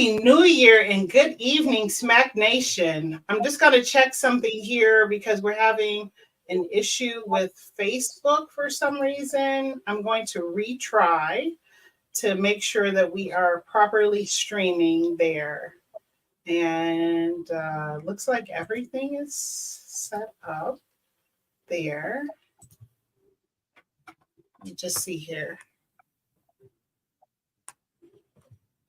Happy New Year and good evening, Smack Nation. I'm just going to check something here because we're having an issue with Facebook for some reason. I'm going to retry to make sure that we are properly streaming there. And looks like everything is set up there. Let me just see here.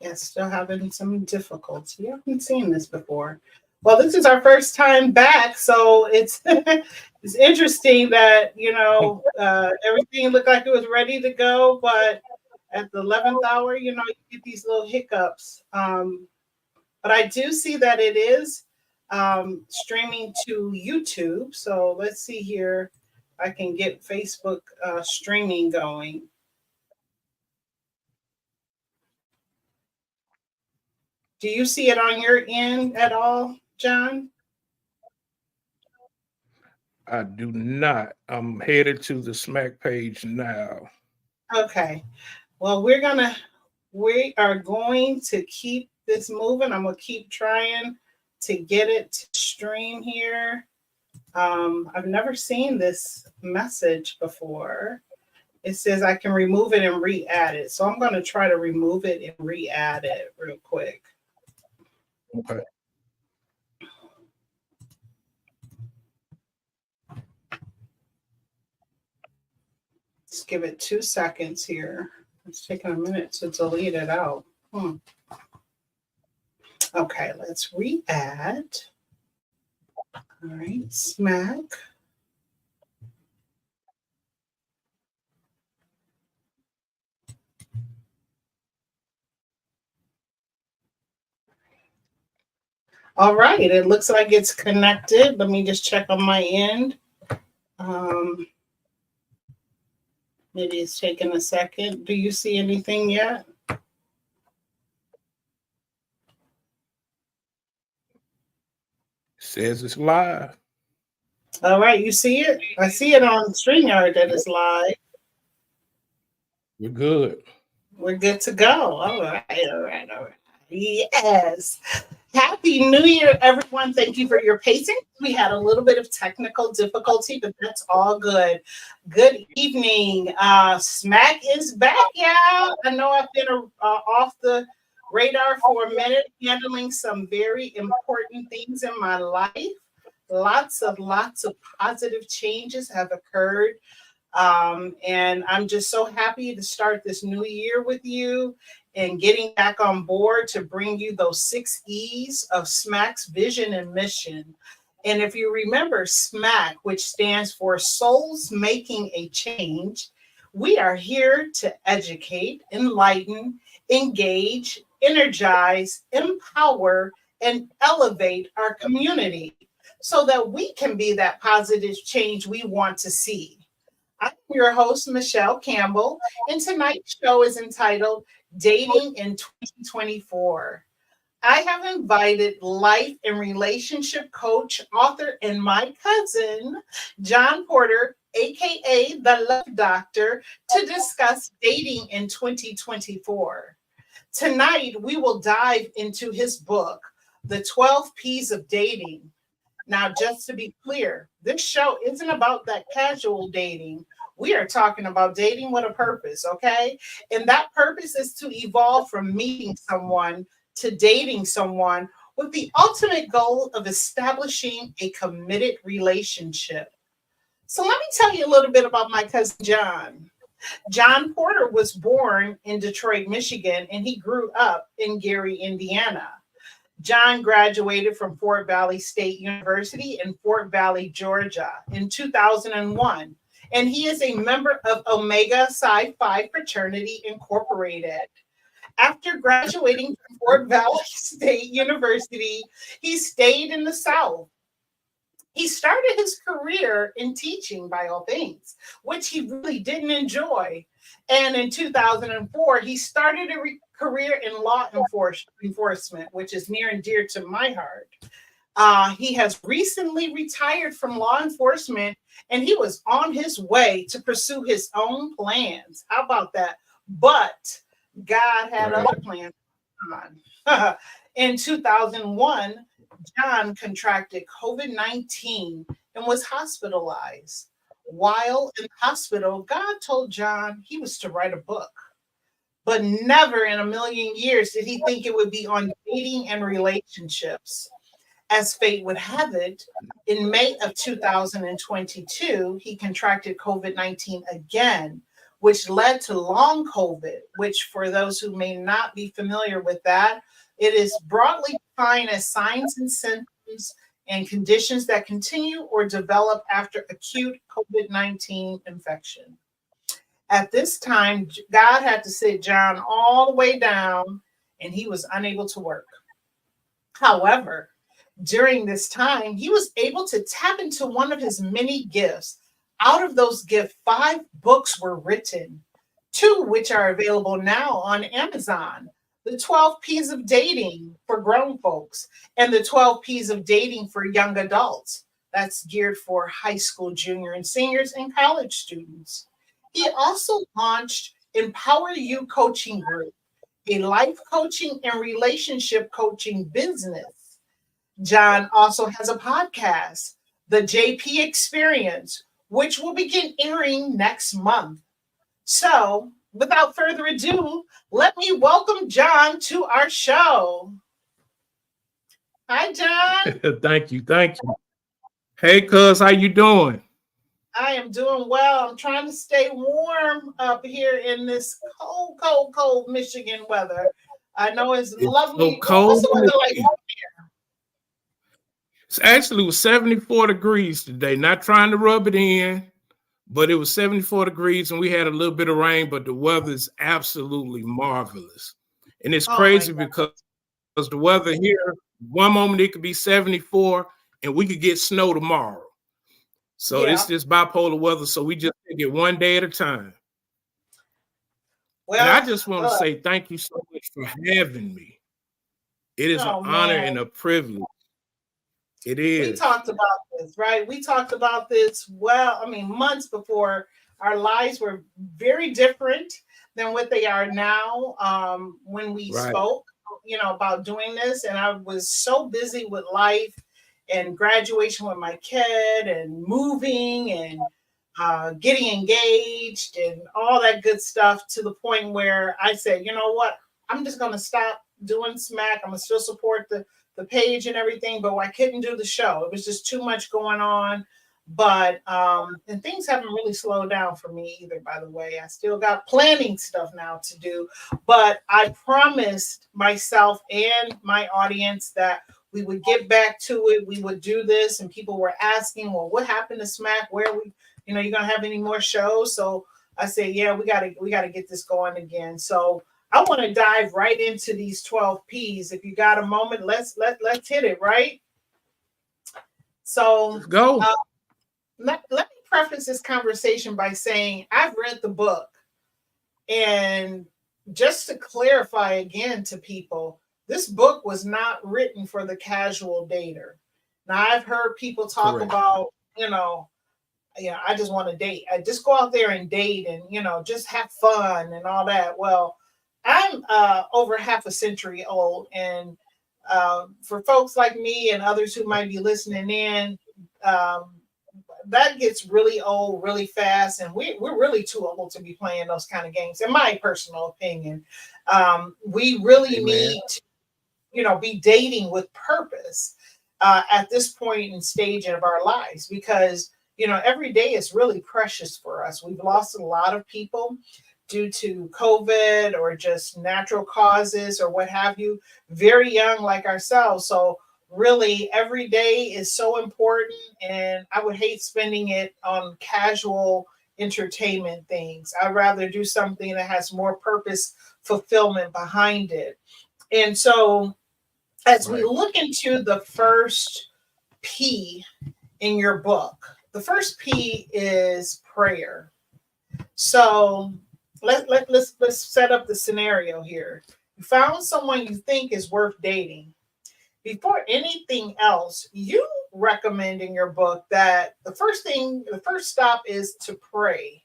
Yeah, still having some difficulty. I haven't seen this before. Well, this is our first time back, so it's it's interesting that everything looked like it was ready to go, but at the 11th hour, you get these little hiccups. But I do see that it is streaming to YouTube. So let's see here. I can get Facebook streaming going. Do you see it on your end at all, John? I do not. I'm headed to the Smack page now. Okay. Well, we are going to keep this moving. I'm gonna keep trying to get it to stream here. I've never seen this message before. It says I can remove it and re-add it. So I'm going to try to remove it and re-add it real quick. Okay. Let's give it 2 seconds here. It's taking a minute to delete it out. Okay, let's re-add. All right, Smack. All right, it looks like it's connected. Let me just check on my end. Maybe it's taking a second. Do you see anything yet? Says it's live. All right, you see it? I see it on StreamYard that it's live. We're good. We're good to go. All right. Yes. Happy New Year, everyone. Thank you for your patience. We had a little bit of technical difficulty, but that's all good. Good evening. Smack is back, y'all. I know I've been off the radar for a minute, handling some very important things in my life. Lots of positive changes have occurred. And I'm just so happy to start this new year with you and getting back on board to bring you those 6 E's of SMAC's vision and mission. And if you remember SMAC, which stands for Souls Making a Change, we are here to educate, enlighten, engage, energize, empower, and elevate our community so that we can be that positive change we want to see. I'm your host, Michelle Campbell, and tonight's show is entitled Dating in 2024. I have invited life and relationship coach, author, and my cousin, John Porter, aka the Love Doctor, to discuss dating in 2024. Tonight, we will dive into his book, The 12 P's of Dating. Now, just to be clear, this show isn't about that casual dating. We are talking about dating with a purpose, okay? And that purpose is to evolve from meeting someone to dating someone with the ultimate goal of establishing a committed relationship. So let me tell you a little bit about my cousin John. John Porter was born in Detroit, Michigan, and he grew up in Gary, Indiana. John graduated from Fort Valley State University in Fort Valley, Georgia in 2001, and he is a member of Omega Psi Phi Fraternity Incorporated. After graduating from Fort Valley State University, he stayed in the South. He started his career in teaching, by all things, which he really didn't enjoy. And in 2004, he started a career in law enforcement, which is near and dear to my heart. He has recently retired from law enforcement, and he was on his way to pursue his own plans. How about that? But God had other plans. John. In 2001, John contracted COVID-19 and was hospitalized. While in the hospital, God told John he was to write a book, but never in a million years did he think it would be on dating and relationships. As fate would have it, in May of 2022, he contracted COVID 19 again, which led to long COVID, which, for those who may not be familiar with that, it is broadly defined as signs and symptoms and conditions that continue or develop after acute COVID 19 infection. At this time, God had to sit John all the way down and he was unable to work. However, during this time, he was able to tap into one of his many gifts. Out of those gifts, 5 books were written, 2 which are available now on Amazon. The 12 P's of Dating for grown folks and the 12 P's of Dating for young adults. That's geared for high school, junior, and seniors and college students. He also launched Empower You Coaching Group, a life coaching and relationship coaching business. John also has a podcast, The JP Experience, which will begin airing next month. So, without further ado, let me welcome John to our show. Hi, John. Thank you. Hey, cuz, how you doing? I am doing well. I'm trying to stay warm up here in this cold Michigan weather. I know it's lovely. So cold. What's the weather like? It was 74 degrees today. Not trying to rub it in, but it was 74 degrees and we had a little bit of rain, but the weather is absolutely marvelous. And it's crazy because the weather here, one moment it could be 74 and we could get snow tomorrow. So it's this bipolar weather. So we just take it one day at a time. Well, and I just want to say thank you so much for having me. It is an honor and a privilege. It is. We talked about this, right? We talked about this, months before. Our lives were very different than what they are now when we spoke, about doing this. And I was so busy with life and graduation with my kid and moving and getting engaged and all that good stuff, to the point where I said, you know what, I'm just going to stop doing Smack. I'm going to still support the page and everything, but I couldn't do the show. It was just too much going on. But and things haven't really slowed down for me either, by the way. I still got planning stuff now to do, but I promised myself and my audience that we would get back to it. We would do this, and people were asking, well, what happened to Smack? Where are we, you're gonna have any more shows? So I said, yeah, we gotta get this going again. So I want to dive right into these 12 P's. If you got a moment, let's hit it, right? So let's go. Let me preface this conversation by saying I've read the book, and just to clarify again to people, this book was not written for the casual dater. Now, I've heard people talk about, I just want to date. I just go out there and date and, just have fun and all that. Well, I'm over half a century old. And for folks like me and others who might be listening in, that gets really old really fast. And we're really too old to be playing those kind of games, in my personal opinion. We really need to, be dating with purpose at this point and stage of our lives, because, every day is really precious for us. We've lost a lot of people due to COVID or just natural causes or what have you, very young like ourselves. So really every day is so important, and I would hate spending it on casual entertainment things. I'd rather do something that has more purpose fulfillment behind it. And so as we look into the first P in your book, the first P is prayer. So let's set up the scenario here. You found someone you think is worth dating. Before anything else, you recommend in your book that the first stop is to pray.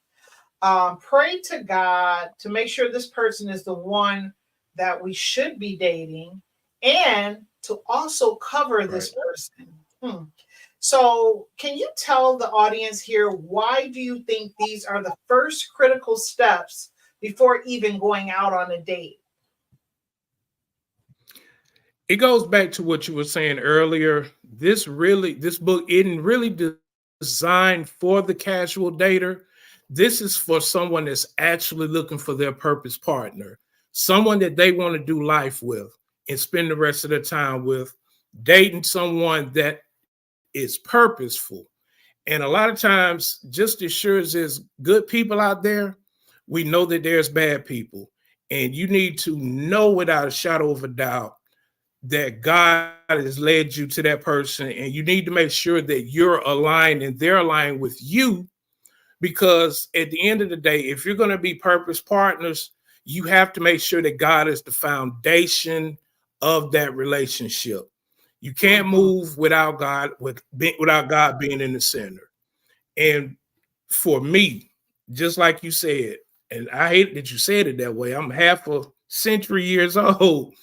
Pray to God to make sure this person is the one that we should be dating and to also cover this Right. person. So, can you tell the audience here why do you think these are the first critical steps before even going out on a date? It goes back to what you were saying earlier. This book isn't really designed for the casual dater. This is for someone that's actually looking for their purpose partner, someone that they want to do life with and spend the rest of their time with, dating someone that is purposeful. And a lot of times, just as sure as there's good people out there, we know that there's bad people. And you need to know without a shadow of a doubt that God has led you to that person, and you need to make sure that you're aligned and they're aligned with you. Because at the end of the day, if you're going to be purpose partners, you have to make sure that God is the foundation of that relationship. You can't Mhm. move without God, without God being in the center. And for me, just like you said, and I hate that you said it that way, I'm half a century years old.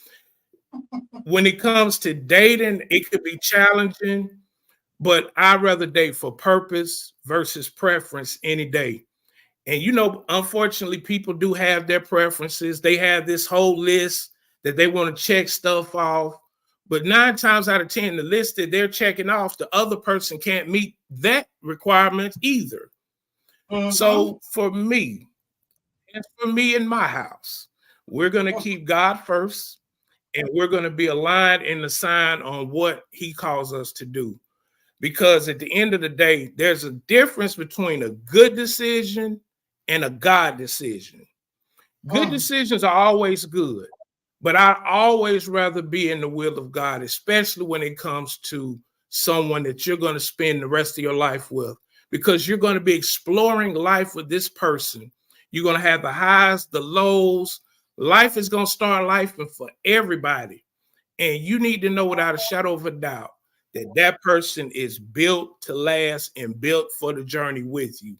When it comes to dating, it could be challenging, but I'd rather date for purpose versus preference any day. And unfortunately, people do have their preferences. They have this whole list that they want to check stuff off. But 9 times out of 10, the list that they're checking off, the other person can't meet that requirement either. Mhm. So for me, and for me in my house, we're going to keep God first, and we're going to be aligned in the sign on what he calls us to do. Because at the end of the day, there's a difference between a good decision and a God decision. Good Mm. decisions are always good, but I always rather be in the will of God, especially when it comes to someone that you're going to spend the rest of your life with, because you're going to be exploring life with this person. You're going to have the highs, the lows. Life is going to start life for everybody. And you need to know without a shadow of a doubt that that person is built to last and built for the journey with you.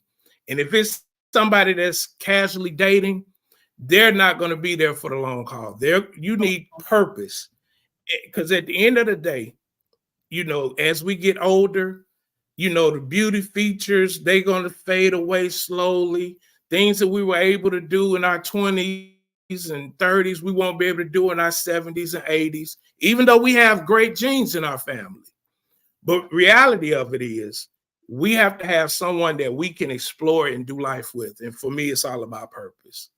And if it's somebody that's casually dating, they're not going to be there for the long haul. You need purpose, because at the end of the day, as we get older, the beauty features, they're going to fade away slowly. Things that we were able to do in our 20s and 30s, we won't be able to do in our 70s and 80s, even though we have great genes in our family. But reality of it is, we have to have someone that we can explore and do life with. And for me, it's all about purpose.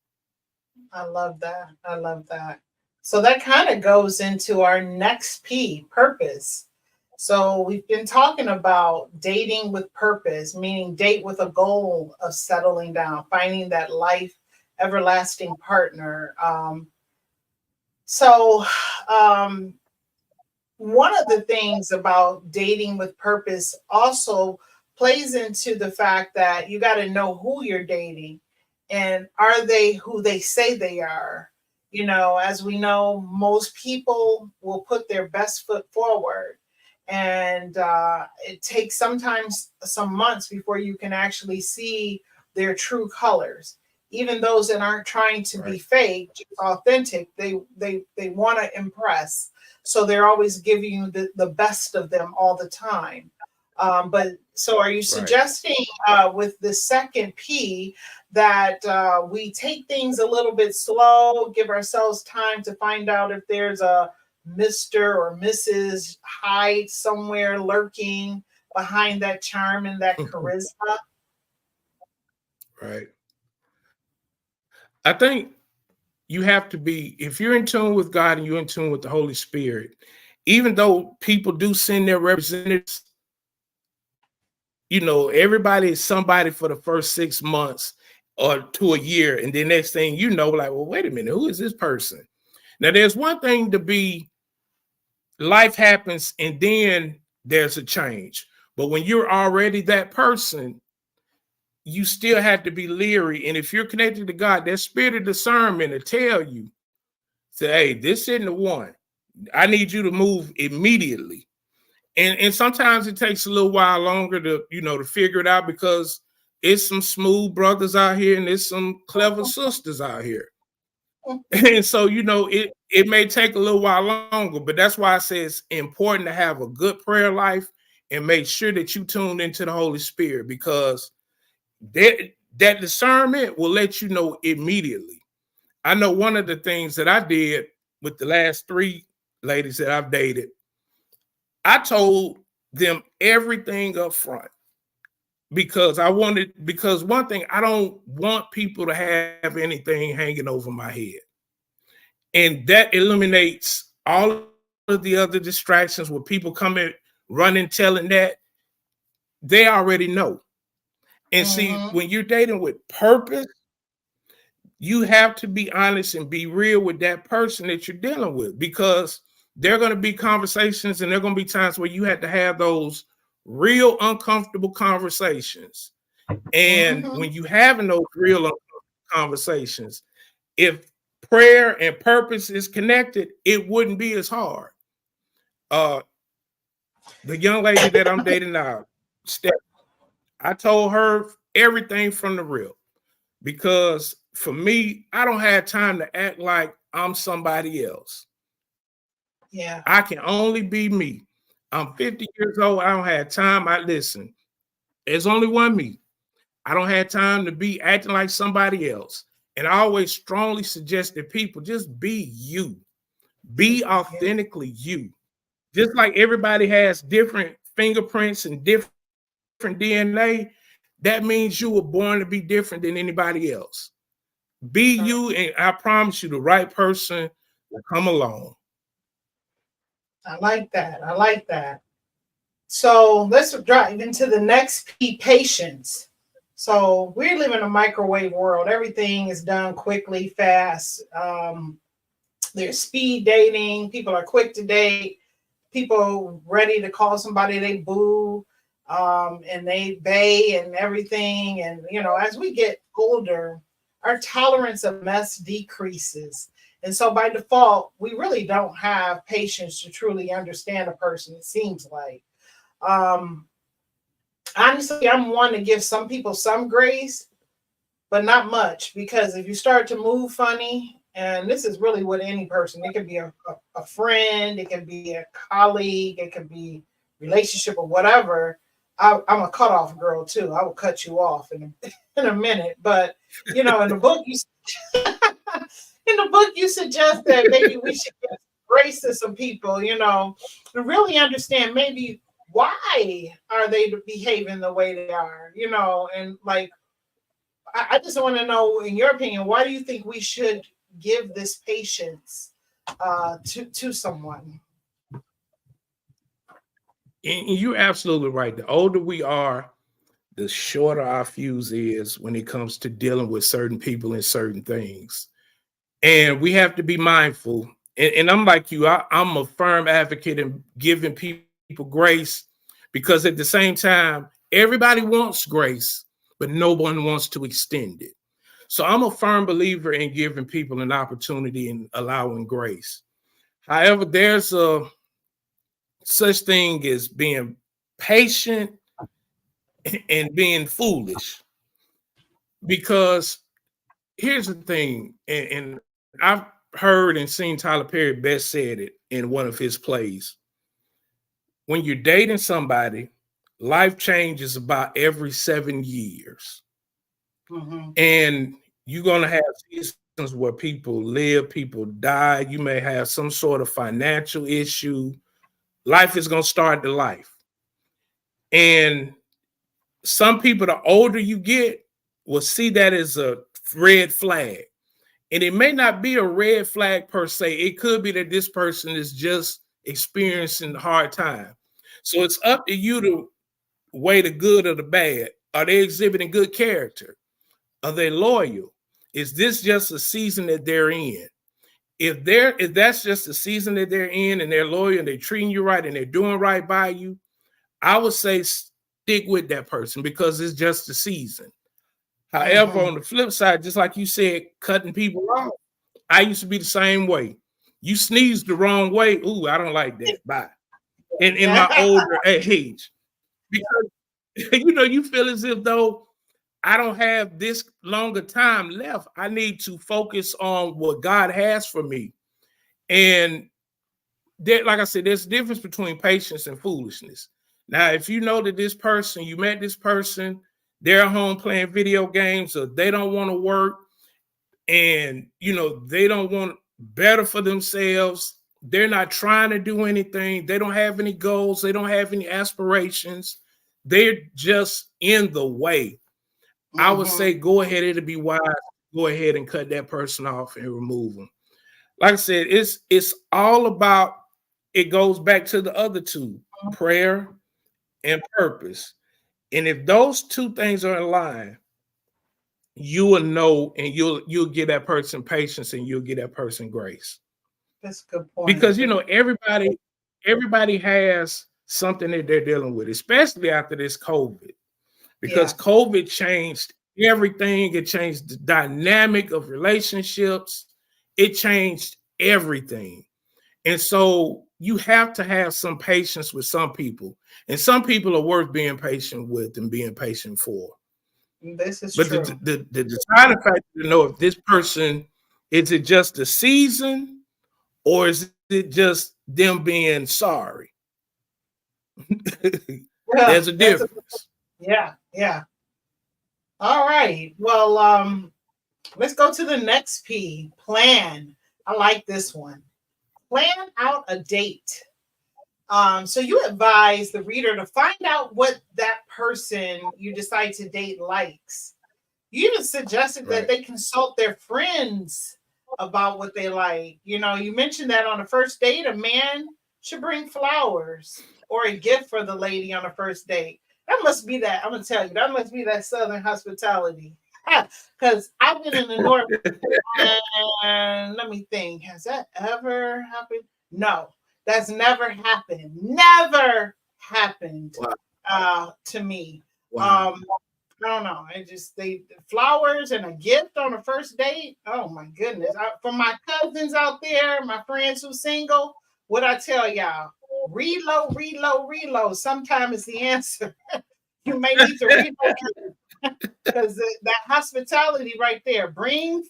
I love that. I love that. So that kind of goes into our next P, purpose. So we've been talking about dating with purpose, meaning date with a goal of settling down, finding that life everlasting partner. So um, one of the things about dating with purpose also plays into the fact that you got to know who you're dating and are they who they say they are. As we know, most people will put their best foot forward, and it takes sometimes some months before you can actually see their true colors. Even those that aren't trying to be Right. fake, just authentic, they want to impress, so they're always giving you the best of them all the time. But so are you Right. suggesting with the second P that we take things a little bit slow, give ourselves time to find out if there's a Mr. or Mrs. Hyde somewhere lurking behind that charm and that charisma? Right. I think you have to be, if you're in tune with God and you're in tune with the Holy Spirit, even though people do send their representatives, everybody is somebody for the first 6 months or to a year. And then next thing like, well, wait a minute, who is this person? Now, there's one thing to be, life happens and then there's a change. But when you're already that person, you still have to be leery. And if you're connected to God, that spirit of discernment will tell you, say, hey, this isn't the one. I need you to move immediately. And sometimes it takes a little while longer to figure it out, because it's some smooth brothers out here and there's some clever sisters out here. And so, it may take a little while longer, but that's why I say it's important to have a good prayer life and make sure that you tune into the Holy Spirit, because that discernment will let you know immediately. I know one of the things that I did with the last 3 ladies that I've dated, I told them everything up front, because one thing, I don't want people to have anything hanging over my head. And that eliminates all of the other distractions where people come in running, telling that they already know. And see, when you're dating with purpose, you have to be honest and be real with that person that you're dealing with, because there are going to be conversations and there are going to be times where you have to have those real uncomfortable conversations. And when you having those real uncomfortable conversations, if prayer and purpose is connected, it wouldn't be as hard. The young lady that I'm dating now, Steph, I told her everything from the real, because for me, I don't have time to act like I'm somebody else. Yeah. I can only be me. I'm 50 years old. I don't have time. Listen, there's only one me. I don't have time to be acting like somebody else. And I always strongly suggest that people just be you. Be authentically you. Just like everybody has different fingerprints and different DNA, that means you were born to be different than anybody else. Be you, and I promise you the right person will come along. I like that. I like that. So let's drive into the next P, patience. So we live in a microwave world. Everything is done quickly, fast. There's speed dating. People are quick to date. People ready to call somebody they boo, and they bay and everything. And, as we get older, our tolerance of mess decreases. And so by default, we really don't have patience to truly understand a person, it seems like. Honestly, I'm one to give some people some grace, but not much, because if you start to move funny, and this is really with any person, it could be a friend, it can be a colleague, it could be relationship or whatever. I'm a cutoff girl too. I will cut you off in a minute. But in the book you suggest that maybe we should give grace to some people, and really understand maybe why are they behaving the way they are, and like, I just want to know, in your opinion, why do you think we should give this patience to someone? And you're absolutely right. The older we are, the shorter our fuse is when it comes to dealing with certain people and certain things. And we have to be mindful. And I'm like you, I'm a firm advocate in giving people grace, because at the same time, everybody wants grace, but no one wants to extend it. So I'm a firm believer in giving people an opportunity and allowing grace. However, there's a such thing as being patient and being foolish. Because here's the thing, and I've heard and seen Tyler Perry best said it in one of his plays. When you're dating somebody, life changes about every 7 years. And you're going to have seasons where people live, people die. You may have some sort of financial issue. Life is going to start to life. And some people, the older you get, will see that as a red flag. And it may not be a red flag per se. It could be that this person is just experiencing a hard time. So it's up to you to weigh the good or the bad. Are they exhibiting good character? Are they loyal? Is this just a season that they're in? If that's just the season that they're in and they're loyal and they're treating you right and they're doing right by you, I would say stick with that person, because it's just a season. However, on the flip side, just like you said, cutting people off, I used to be the same way. You sneeze the wrong way, ooh, I don't like that. Bye. In my older age, because you feel as if though I don't have this longer time left. I need to focus on what God has for me. And there, like I said, there's a difference between patience and foolishness. Now, if you know that this person, you met this person, they're at home playing video games, or they don't want to work, and they don't want better for themselves, they're not trying to do anything, they don't have any goals, they don't have any aspirations, they're just in the way. I would say go ahead, it'll be wise, go ahead and cut that person off and remove them. Like I said, it's all about, it goes back to the other two, prayer and purpose. And if those two things are in line, you will know, and you'll give that person patience, and you'll give that person grace. That's a good point. Because everybody has something that they're dealing with, especially after this COVID. Because COVID changed everything. It changed the dynamic of relationships. It changed everything. And so you have to have some patience with some people. And some people are worth being patient with and being patient for. This is true. The deciding factor to know if this person, is it just a season, or is it just them being sorry? There's a difference. Yeah. All right. Well, let's go to the next P. Plan. I like this one. Plan out a date. So you advise the reader to find out what that person you decide to date likes. You even suggested that they consult their friends about what they like. You mentioned that on a first date, a man should bring flowers or a gift for the lady on a first date. That must be that. I'm going to tell you, that must be that Southern hospitality. Because I've been in the North, and let me think, has that ever happened? No, that's never happened. Never happened to me. Wow. I don't know. They flowers and a gift on a first date. Oh my goodness. For my cousins out there, my friends who single, what I tell y'all, reload. Sometimes it's the answer. You may need to reload because that hospitality right there. Bring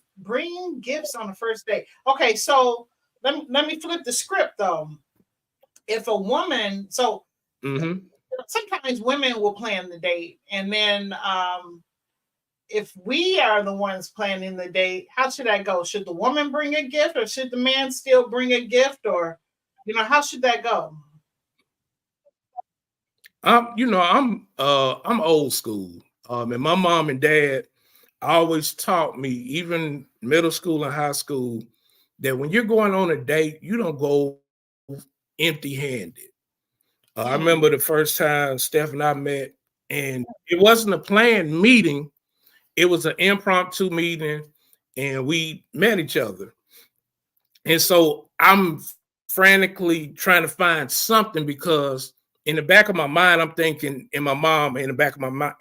gifts on the first date. Okay, so let me flip the script though. If a woman, sometimes women will plan the date, and then if we are the ones planning the date, how should that go? Should the woman bring a gift, or should the man still bring a gift, or how should that go? I'm old school. And my mom and dad always taught me, even middle school and high school, that when you're going on a date, you don't go empty-handed. I remember the first time Steph and I met, and it wasn't a planned meeting. It was an impromptu meeting, and we met each other. And so I'm frantically trying to find something, because in the back of my mind, I'm thinking, in my back of my mind,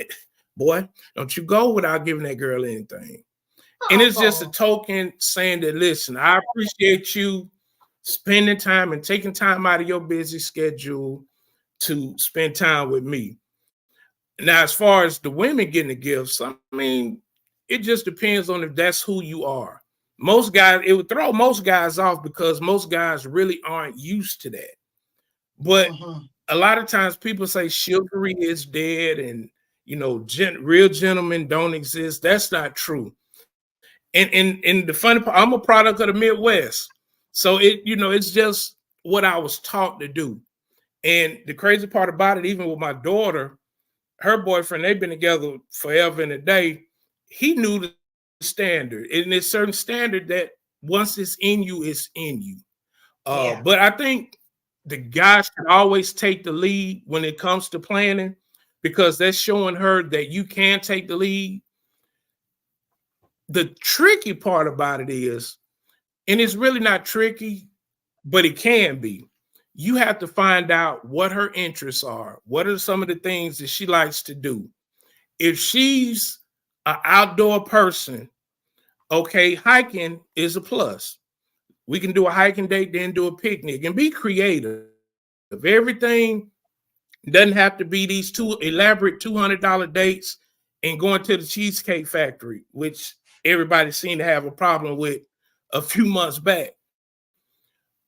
boy, don't you go without giving that girl anything. And it's just a token saying that, listen, I appreciate you spending time and taking time out of your busy schedule to spend time with me. Now, as far as the women getting the gifts, I mean, it just depends on if that's who you are. Most guys, it would throw most guys off, because most guys really aren't used to that. But a lot of times people say chivalry is dead, and real gentlemen don't exist. That's not true. And the funny part, I'm a product of the Midwest, so it's just what I was taught to do. And the crazy part about it, even with my daughter, her boyfriend, they've been together forever and a day. He knew the standard, and there's certain standard that once it's in you, it's in you. But I think the guy should always take the lead when it comes to planning, because that's showing her that you can take the lead. The tricky part about it is, and it's really not tricky, but it can be, you have to find out what her interests are. What are some of the things that she likes to do? If she's an outdoor person, okay, hiking is a plus. We can do a hiking date, then do a picnic, and be creative. Everything doesn't have to be these two elaborate $200 dates and going to the Cheesecake Factory, which everybody seemed to have a problem with a few months back.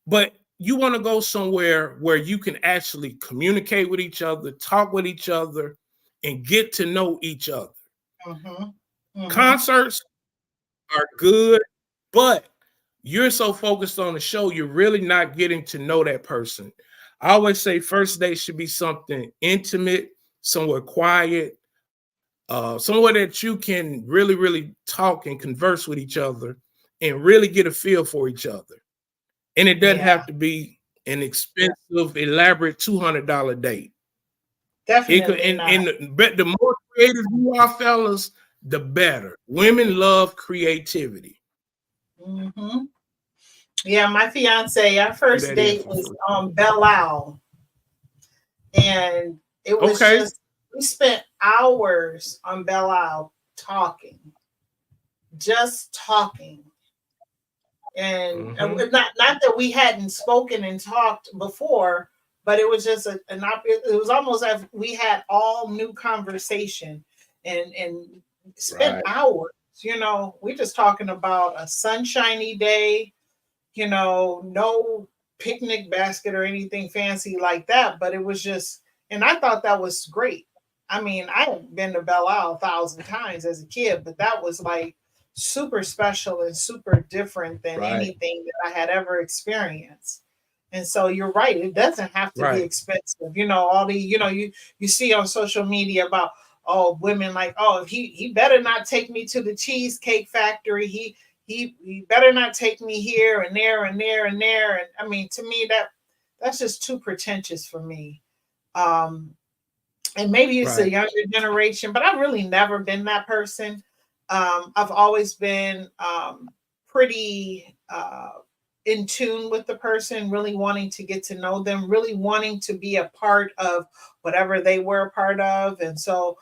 But you want to go somewhere where you can actually communicate with each other, talk with each other, and get to know each other. Concerts are good, but you're so focused on the show, you're really not getting to know that person. I always say first date should be something intimate, somewhere quiet, somewhere that you can really, really talk and converse with each other and really get a feel for each other. And it doesn't have to be an expensive, elaborate $200 date. Definitely not. And the more creative you are, fellas, the better. Women love creativity. Yeah, my fiance, our first date was on Belle Isle. And it was just, we spent hours on Belle Isle talking. Just talking. And not that we hadn't spoken and talked before, but it was just it was almost as we had all new conversation and spent hours. You know, we're just talking about a sunshiny day, you know, no picnic basket or anything fancy like that, but it was just, and I thought that was great. I mean, I had been to Belle Isle 1,000 times as a kid, but that was like super special and super different than anything that I had ever experienced. And so you're right, it doesn't have to be expensive. You know, all the, you know, you see on social media about, oh, women like, oh, he better not take me to the Cheesecake Factory. He better not take me here and there and there and there. And I mean, to me, that's just too pretentious for me. And maybe it's a younger generation, but I've really never been that person. I've always been pretty in tune with the person, really wanting to get to know them, really wanting to be a part of whatever they were a part of. And so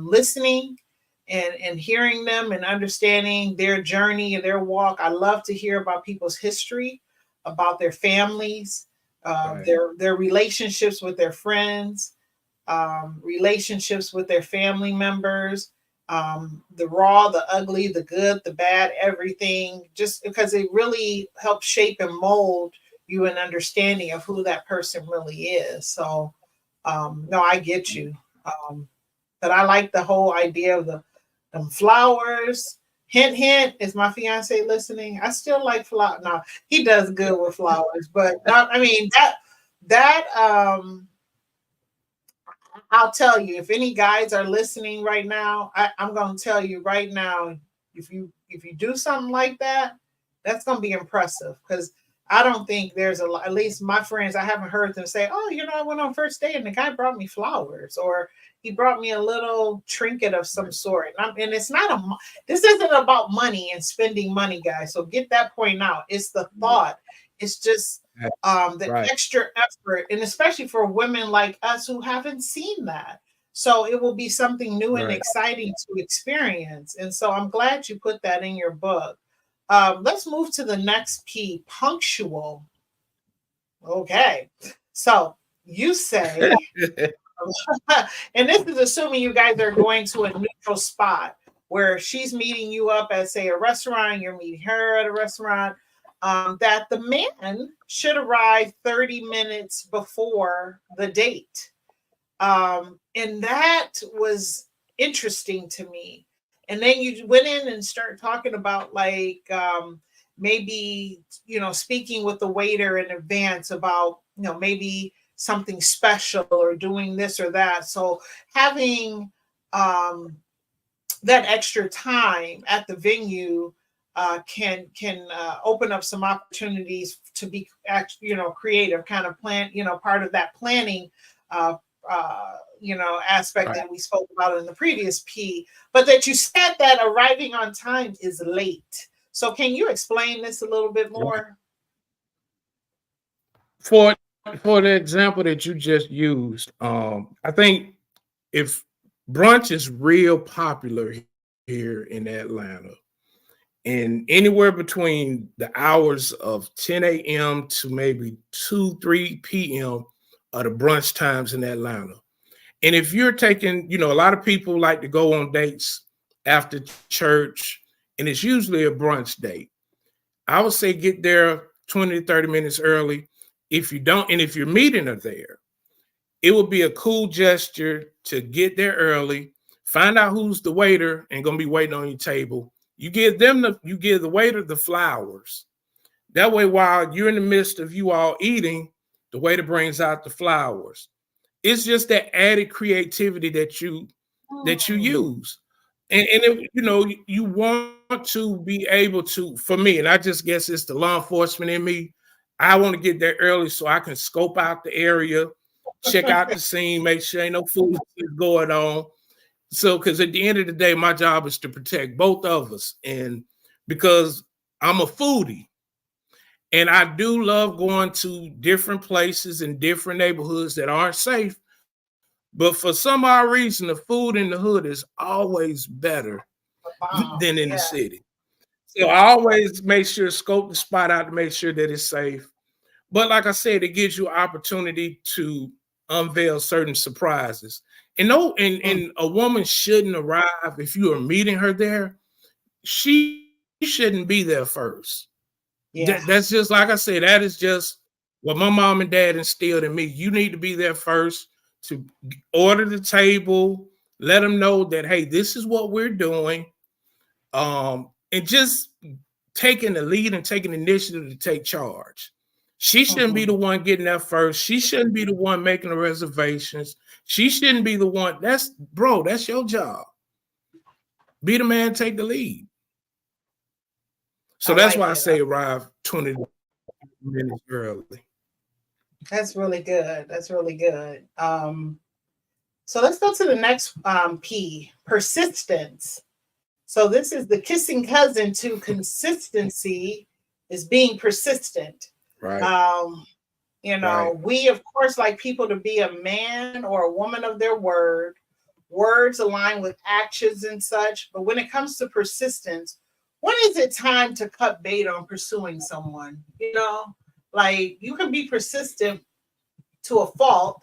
listening and hearing them and understanding their journey and their walk. I love to hear about people's history, about their families, their relationships with their friends, relationships with their family members, the raw, the ugly, the good, the bad, everything, just because it really helps shape and mold you an understanding of who that person really is. So, no, I get you. But I like the whole idea of them flowers. Hint, hint, is my fiance listening? I still like flowers. No, he does good with flowers, but I mean, I'll tell you, if any guys are listening right now, I'm going to tell you right now, if you do something like that, that's going to be impressive, because I don't think there's at least my friends, I haven't heard them say, oh, you know, I went on first date and the guy brought me flowers, or he brought me a little trinket of some sort. And it's not this isn't about money and spending money, guys. So get that point out. It's the thought. It's just the extra effort, and especially for women like us who haven't seen that. So it will be something new and exciting to experience. And so I'm glad you put that in your book. Let's move to the next P, punctual. Okay. So you say, and this is assuming you guys are going to a neutral spot where she's meeting you up at, say, a restaurant, you're meeting her at a restaurant, that the man should arrive 30 minutes before the date. And that was interesting to me. And then you went in and start talking about like maybe, you know, speaking with the waiter in advance about, you know, maybe something special or doing this or that. So having that extra time at the venue can open up some opportunities to be, you know, creative, kind of plan, you know, part of that planning you know, aspect that we spoke about in the previous P, but that you said that arriving on time is late. So can you explain this a little bit more? For the example that you just used, I think if brunch is real popular here in Atlanta, and anywhere between the hours of 10 a.m. to maybe 2, 3 p.m. are the brunch times in Atlanta. And if you're taking, a lot of people like to go on dates after church, and it's usually a brunch date. I would say get there 20 to 30 minutes early. If you don't, and if you're meeting her there, it would be a cool gesture to get there early, find out who's the waiter and gonna be waiting on your table. You give the waiter the flowers. That way, while you're in the midst of you all eating, the waiter brings out the flowers. It's just that added creativity that you use. And you want to be able to, for me, and I just guess it's the law enforcement in me. I want to get there early so I can scope out the area, check out the scene, make sure ain't no foolishness going on. So, because at the end of the day, my job is to protect both of us. And because I'm a foodie, and I do love going to different places in different neighborhoods that aren't safe. But for some odd reason, the food in the hood is always better than in the city. So I always make sure scope the spot out to make sure that it's safe. But like I said, it gives you an opportunity to unveil certain surprises. And a woman shouldn't arrive if you are meeting her there. She shouldn't be there first. Yeah. That's just like I said. That is just what my mom and dad instilled in me. You need to be there first to order the table, let them know that, hey, this is what we're doing. And just taking the lead and taking the initiative to take charge. She shouldn't be the one getting there first. She shouldn't be the one making the reservations. She shouldn't be the one. That's your job. Be the man, take the lead. So that's why I say arrive 20 minutes early. That's really good. That's really good. So let's go to the next P, persistence. So this is the kissing cousin to consistency is being persistent. Right. Right. We of course like people to be a man or a woman of their word. Words align with actions and such. But when it comes to persistence, when is it time to cut bait on pursuing someone? Like you can be persistent to a fault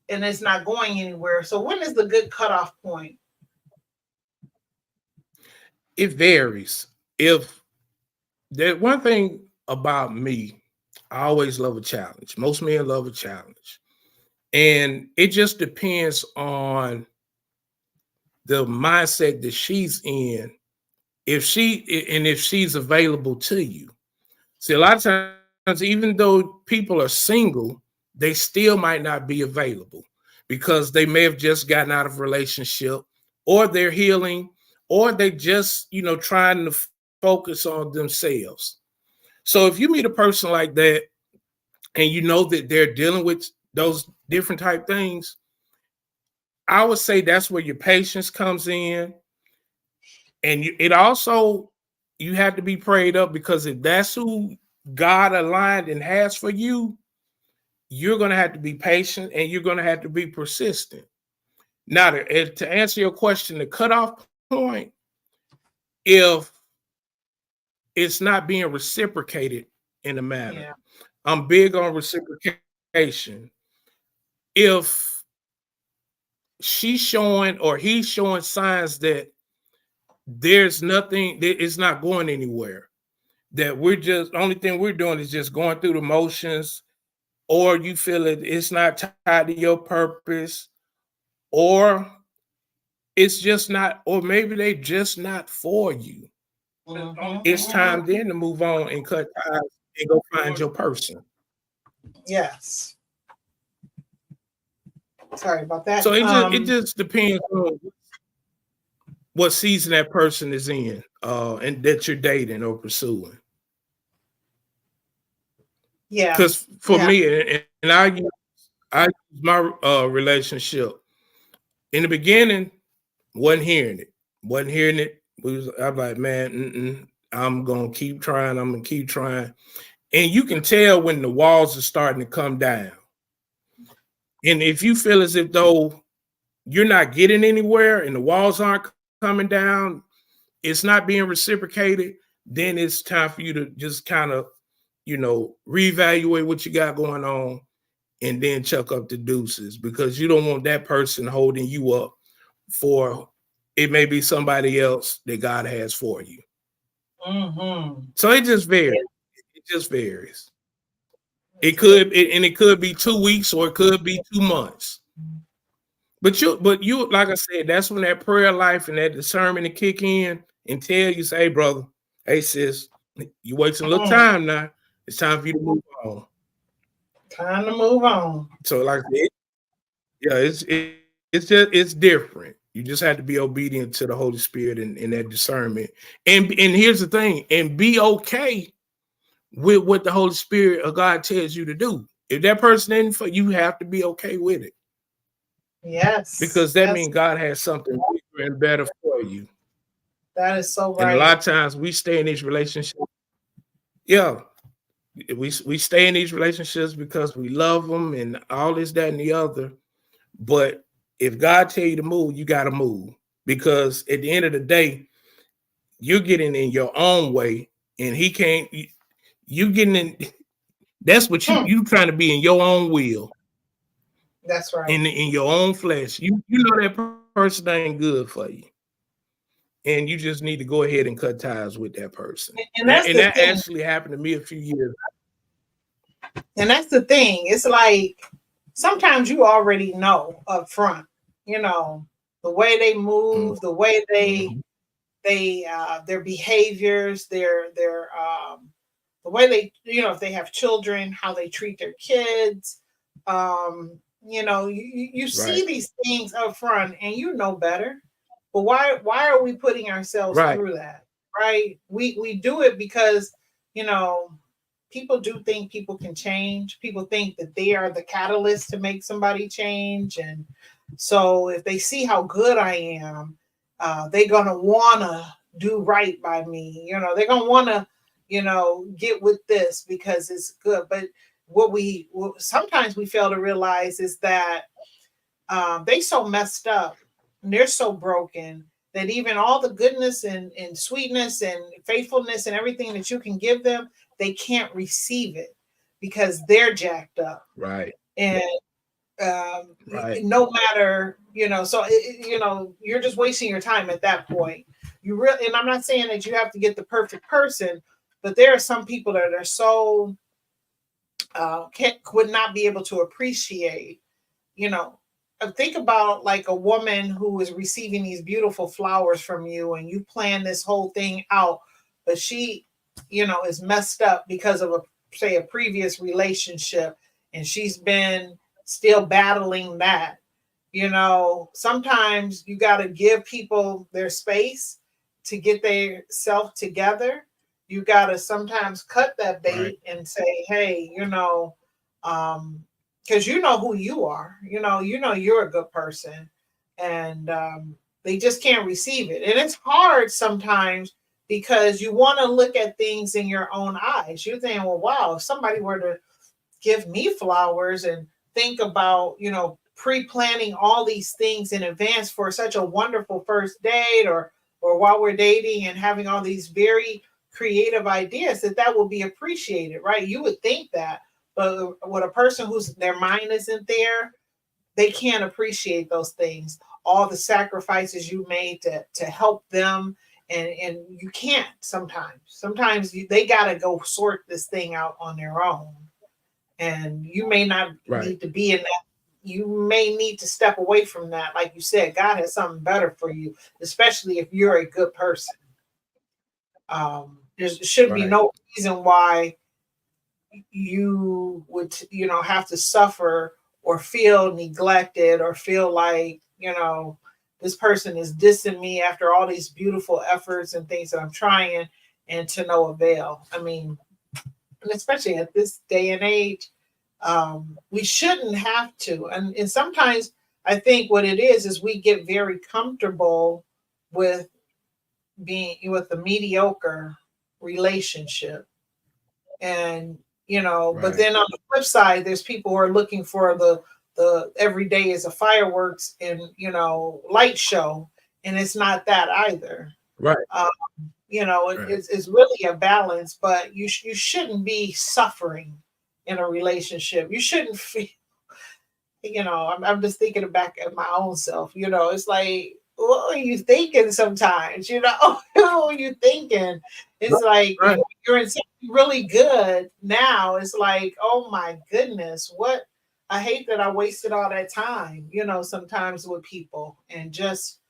and it's not going anywhere. So when is the good cutoff point? It varies. If there's one thing about me, I always love a challenge. Most men love a challenge. And it just depends on the mindset that she's in. If she's available to you. See, a lot of times, even though people are single, they still might not be available because they may have just gotten out of a relationship or they're healing or they just, trying to focus on themselves. So if you meet a person like that and you know that they're dealing with those different type things, I would say that's where your patience comes in. And you have to be prayed up because if that's who God aligned and has for you, you're going to have to be patient and you're going to have to be persistent. Now, to answer your question, the cutoff point, if it's not being reciprocated in a manner, I'm big on reciprocation. If she's showing or he's showing signs that there's nothing, it's not going anywhere, that only thing we're doing is just going through the motions, or you feel it's not tied to your purpose, or it's just not, or maybe they just not for you. It's time then to move on and cut ties and go find your person. Yes. Sorry about that. So it just depends on what season that person is in, and that you're dating or pursuing. Yeah. Because for me, and I use my relationship in the beginning, wasn't hearing it. I'm like, man, I'm gonna keep trying. I'm gonna keep trying, and you can tell when the walls are starting to come down. And if you feel as if though you're not getting anywhere and the walls aren't coming down, it's not being reciprocated, then it's time for you to just kind of, reevaluate what you got going on and then chuck up the deuces, because you don't want that person holding you up for it may be somebody else that God has for you. Mm-hmm. So it just varies. It just varies. It could be 2 weeks or it could be 2 months. But you, like I said, that's when that prayer life and that discernment to kick in and tell you, say, hey, brother, hey, sis, you wasting a little time now. It's time for you to move on. Time to move on. So, like, it's different. You just have to be obedient to the Holy Spirit and that discernment. And here's the thing, and be okay with what the Holy Spirit of God tells you to do. If that person isn't for you, have to be okay with it. Yes. Because that means God has something bigger and better for you. That is so right. And a lot of times we stay in these relationships. Yeah. We stay in these relationships because we love them and all this, that, and the other. But if God tell you to move, you got to move. Because at the end of the day, you're getting in your own way and he can't, you getting in, that's what you trying to be in your own will. That's right. In your own flesh. You know that person ain't good for you. And you just need to go ahead and cut ties with that person. And that actually happened to me a few years ago. And that's the thing. It's like sometimes you already know up front, you know, the way they move, the way they their behaviors, their the way they, you know, if they have children, how they treat their kids. You know, you see these things up front and you know better. But why are we putting ourselves through that? Right? We do it because, you know, people do think people can change. People think that they are the catalyst to make somebody change. And so if they see how good I am, they're gonna wanna do right by me. You know, they're gonna wanna, you know, get with this because it's good. But what sometimes we fail to realize is that they so messed up and they're so broken that even all the goodness and sweetness and faithfulness and everything that you can give them, they can't receive it because they're jacked up. Right. And no matter, you know, so you know, you're just wasting your time at that point. You really, and I'm not saying that you have to get the perfect person, but there are some people that are so would not be able to appreciate, you know. Think about like a woman who is receiving these beautiful flowers from you and you plan this whole thing out, but she, you know, is messed up because of a previous relationship and she's been still battling that. You know, sometimes you got to give people their space to get their self together. You got to sometimes cut that bait and say, hey, you know, because you know who you are, you know you're a good person, and they just can't receive it. And it's hard sometimes because you want to look at things in your own eyes. You're thinking, well, wow, if somebody were to give me flowers and think about, you know, pre-planning all these things in advance for such a wonderful first date or while we're dating and having all these very creative ideas, that will be appreciated, right? You would think that. But with a person whose their mind isn't there, they can't appreciate those things. All the sacrifices you made to help them, and you can't sometimes. Sometimes they got to go sort this thing out on their own. And you may not need to be in that. You may need to step away from that. Like you said, God has something better for you, especially if you're a good person. There should be no reason why you would, you know, have to suffer or feel neglected or feel like, you know, this person is dissing me after all these beautiful efforts and things that I'm trying, and to no avail. I mean, and especially at this day and age, we shouldn't have to. And sometimes I think what it is we get very comfortable with being with a mediocre relationship. And you know, but then on the flip side, there's people who are looking for the every day is a fireworks and, you know, light show, and it's not that either. You know, it's really a balance, but you shouldn't be suffering in a relationship. You shouldn't feel I'm just thinking back at my own self. It's like, what are you thinking sometimes? What are you thinking? It's like Right. you're in something really good now. It's like, oh my goodness, what I hate that I wasted all that time, sometimes with people and just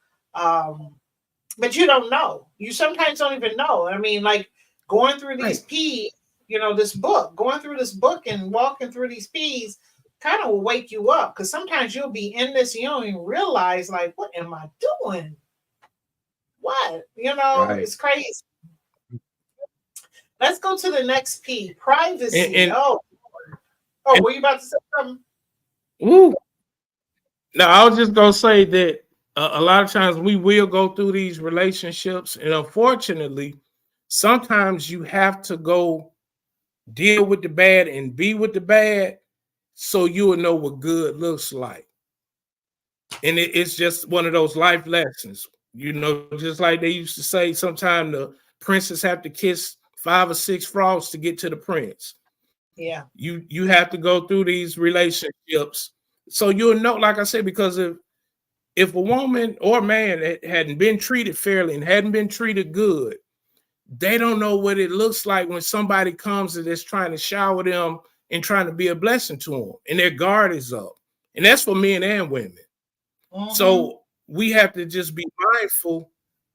but you don't know. You sometimes don't even know. I mean, like going through these Right. P's, going through this book and walking through these P's kind of will wake you up because sometimes you'll be in this, you don't even realize, like, what am I doing? What? Right. It's crazy. Let's go to the next P, privacy. And Oh, and were you about to say something? woo. Now I was just gonna say that a lot of times we will go through these relationships, and unfortunately, sometimes you have to go deal with the bad and be with the bad, so you will know what good looks like. And it's just one of those life lessons, just like they used to say. Sometimes the princess have to kiss 5 or 6 frogs to get to the prince. Yeah. You have to go through these relationships, so you'll know. Like I said, because if a woman or man hadn't been treated fairly and hadn't been treated good, they don't know what it looks like when somebody comes and is trying to shower them and trying to be a blessing to them, and their guard is up. And that's for men and women. Mm-hmm. So we have to just be mindful.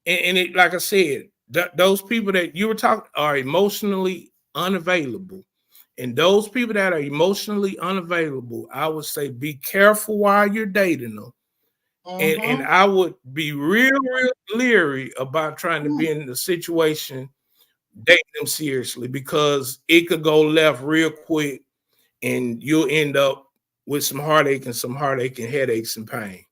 And it, like I said, those people that you were talking are emotionally unavailable. And those people that are emotionally unavailable, I would say be careful while you're dating them. And Mm-hmm. I would be real leery about trying to be in a situation dating them seriously, because it could go left real quick and you'll end up with some heartache and headaches and pain.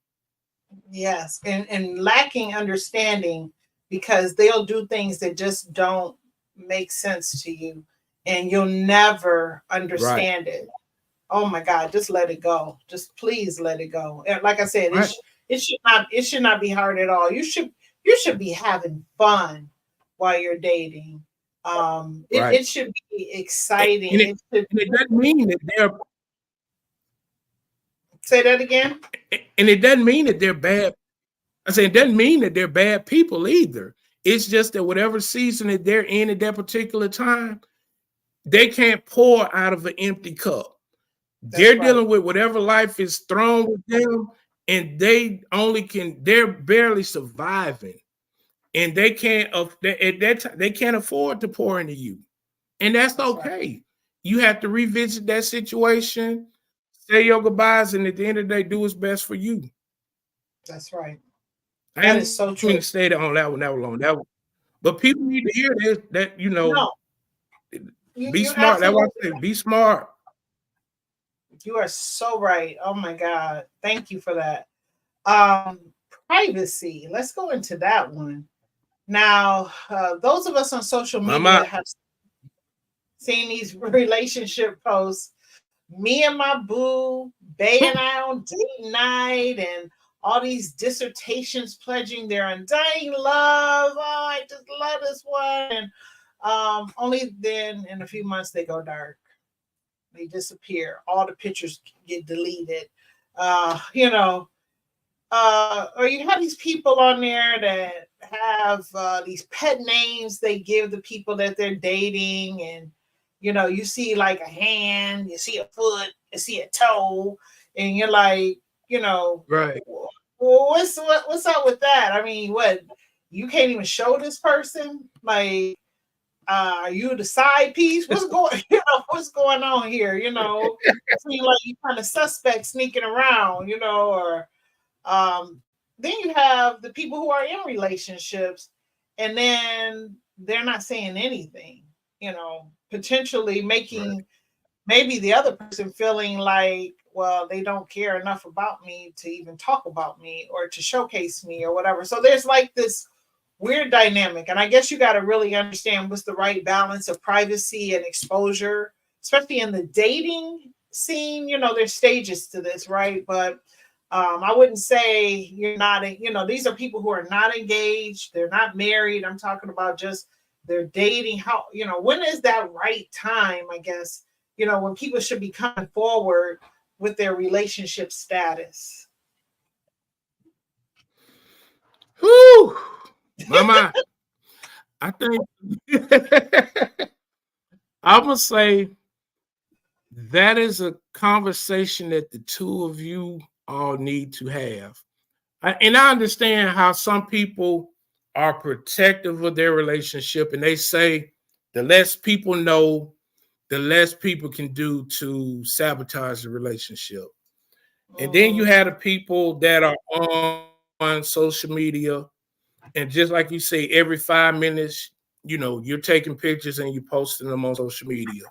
Yes, and lacking understanding because they'll do things that just don't make sense to you, and you'll never Right. understand it. Oh my God, just let it go. Just please let it go. And like I said, Right. it should not be hard at all. You should be having fun while you're dating. It, Right. it should be And exciting. it, It should and it doesn't mean that they're say that again. and it doesn't mean that they're bad. I say it doesn't mean that they're bad people either. It's just that whatever season that they're in at that particular time, they can't pour out of an empty cup. They're That's right. dealing with whatever life is thrown with them, and they're barely surviving, and they can't at that time they can't afford to pour into you, and that's That's right. okay. You have to revisit that situation, say your goodbyes, and at the end of the day, do what's best for you. That's right. I That is ain't so going true. to stay on that one that long. But people need to hear this. That No, you be you smart. That's why absolutely I say be smart. You are so right. Oh my God. Thank you for that. Um, privacy. Let's go into that one. Now, those of us on social Mama, media have seen these relationship posts. Me and my boo, Bay and I on date night, and all these dissertations pledging their undying love. Oh, I just love this one. And only then in a few months they go dark. They disappear. All the pictures get deleted. Or you have these people on there that have these pet names they give the people that they're dating, and you see like a hand, you see a foot, you see a toe, and you're like, you know, right. well, what's up with that? I mean, what, you can't even show this person like, are you the side piece? What's going on here? Seem like you kind of suspect sneaking around, or um, then you have the people who are in relationships and then they're not saying anything, potentially Right. making maybe the other person feeling like, well, they don't care enough about me to even talk about me or to showcase me or whatever. So there's like this weird dynamic. And I guess you got to really understand what's the right balance of privacy and exposure, especially in the dating scene. There's stages to this, right? But I wouldn't say you're not, these are people who are not engaged, they're not married. I'm talking about just they're dating. How, when is that right time, I guess, when people should be coming forward with their relationship status? Whew, mama, I think I'm gonna say that is a conversation that the two of you all need to have. And I understand how some people are protective of their relationship, and they say the less people know, the less people can do to sabotage the relationship. And then you have the people that are on social media, and just like you say, every 5 minutes, you're taking pictures and you're posting them on social media.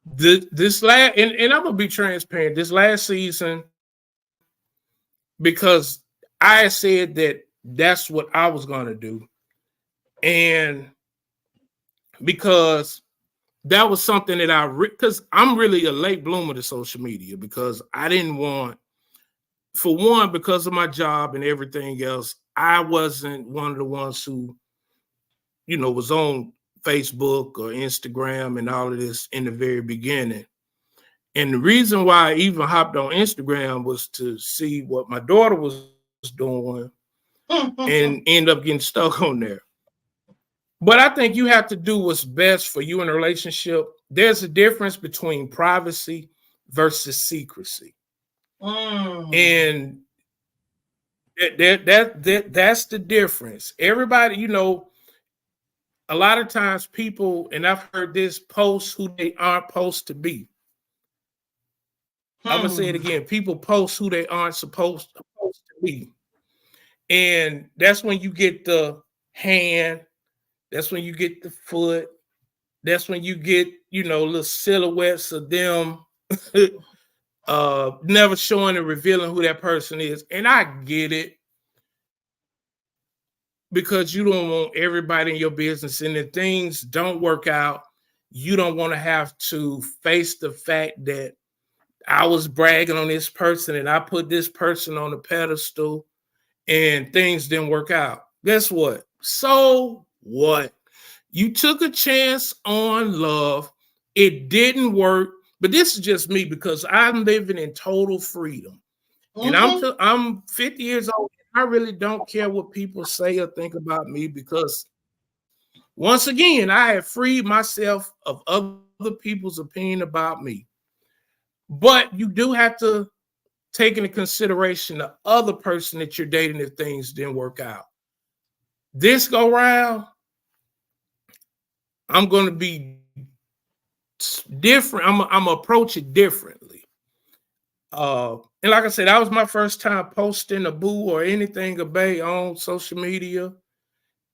This last, and I'm gonna be transparent. This last season, because I said that that's what I was gonna do, and because that was something that because I'm really a late bloomer to social media, because I didn't want, for one, because of my job and everything else, I wasn't one of the ones who, was on Facebook or Instagram and all of this in the very beginning. And the reason why I even hopped on Instagram was to see what my daughter was doing and end up getting stuck on there. But I think you have to do what's best for you in a relationship. There's a difference between privacy versus secrecy. And that's the difference. Everybody, a lot of times people, and I've heard this, post who they aren't supposed to be. I'm gonna say it again. People post who they aren't supposed to be. And that's when you get the hand, that's when you get the foot, that's when you get, little silhouettes of them never showing and revealing who that person is. And I get it, because you don't want everybody in your business, and if things don't work out, you don't want to have to face the fact that I was bragging on this person and I put this person on a pedestal and things didn't work out. Guess what? So what? You took a chance on love. It didn't work. But this is just me, because I'm living in total freedom. And I'm 50 years old. I really don't care what people say or think about me, because once again, I have freed myself of other people's opinion about me. But you do have to take into consideration the other person that you're dating if things didn't work out. This go round, I'm going to be different. I'm going to approach it differently. And like I said, that was my first time posting a boo or anything a bae on social media.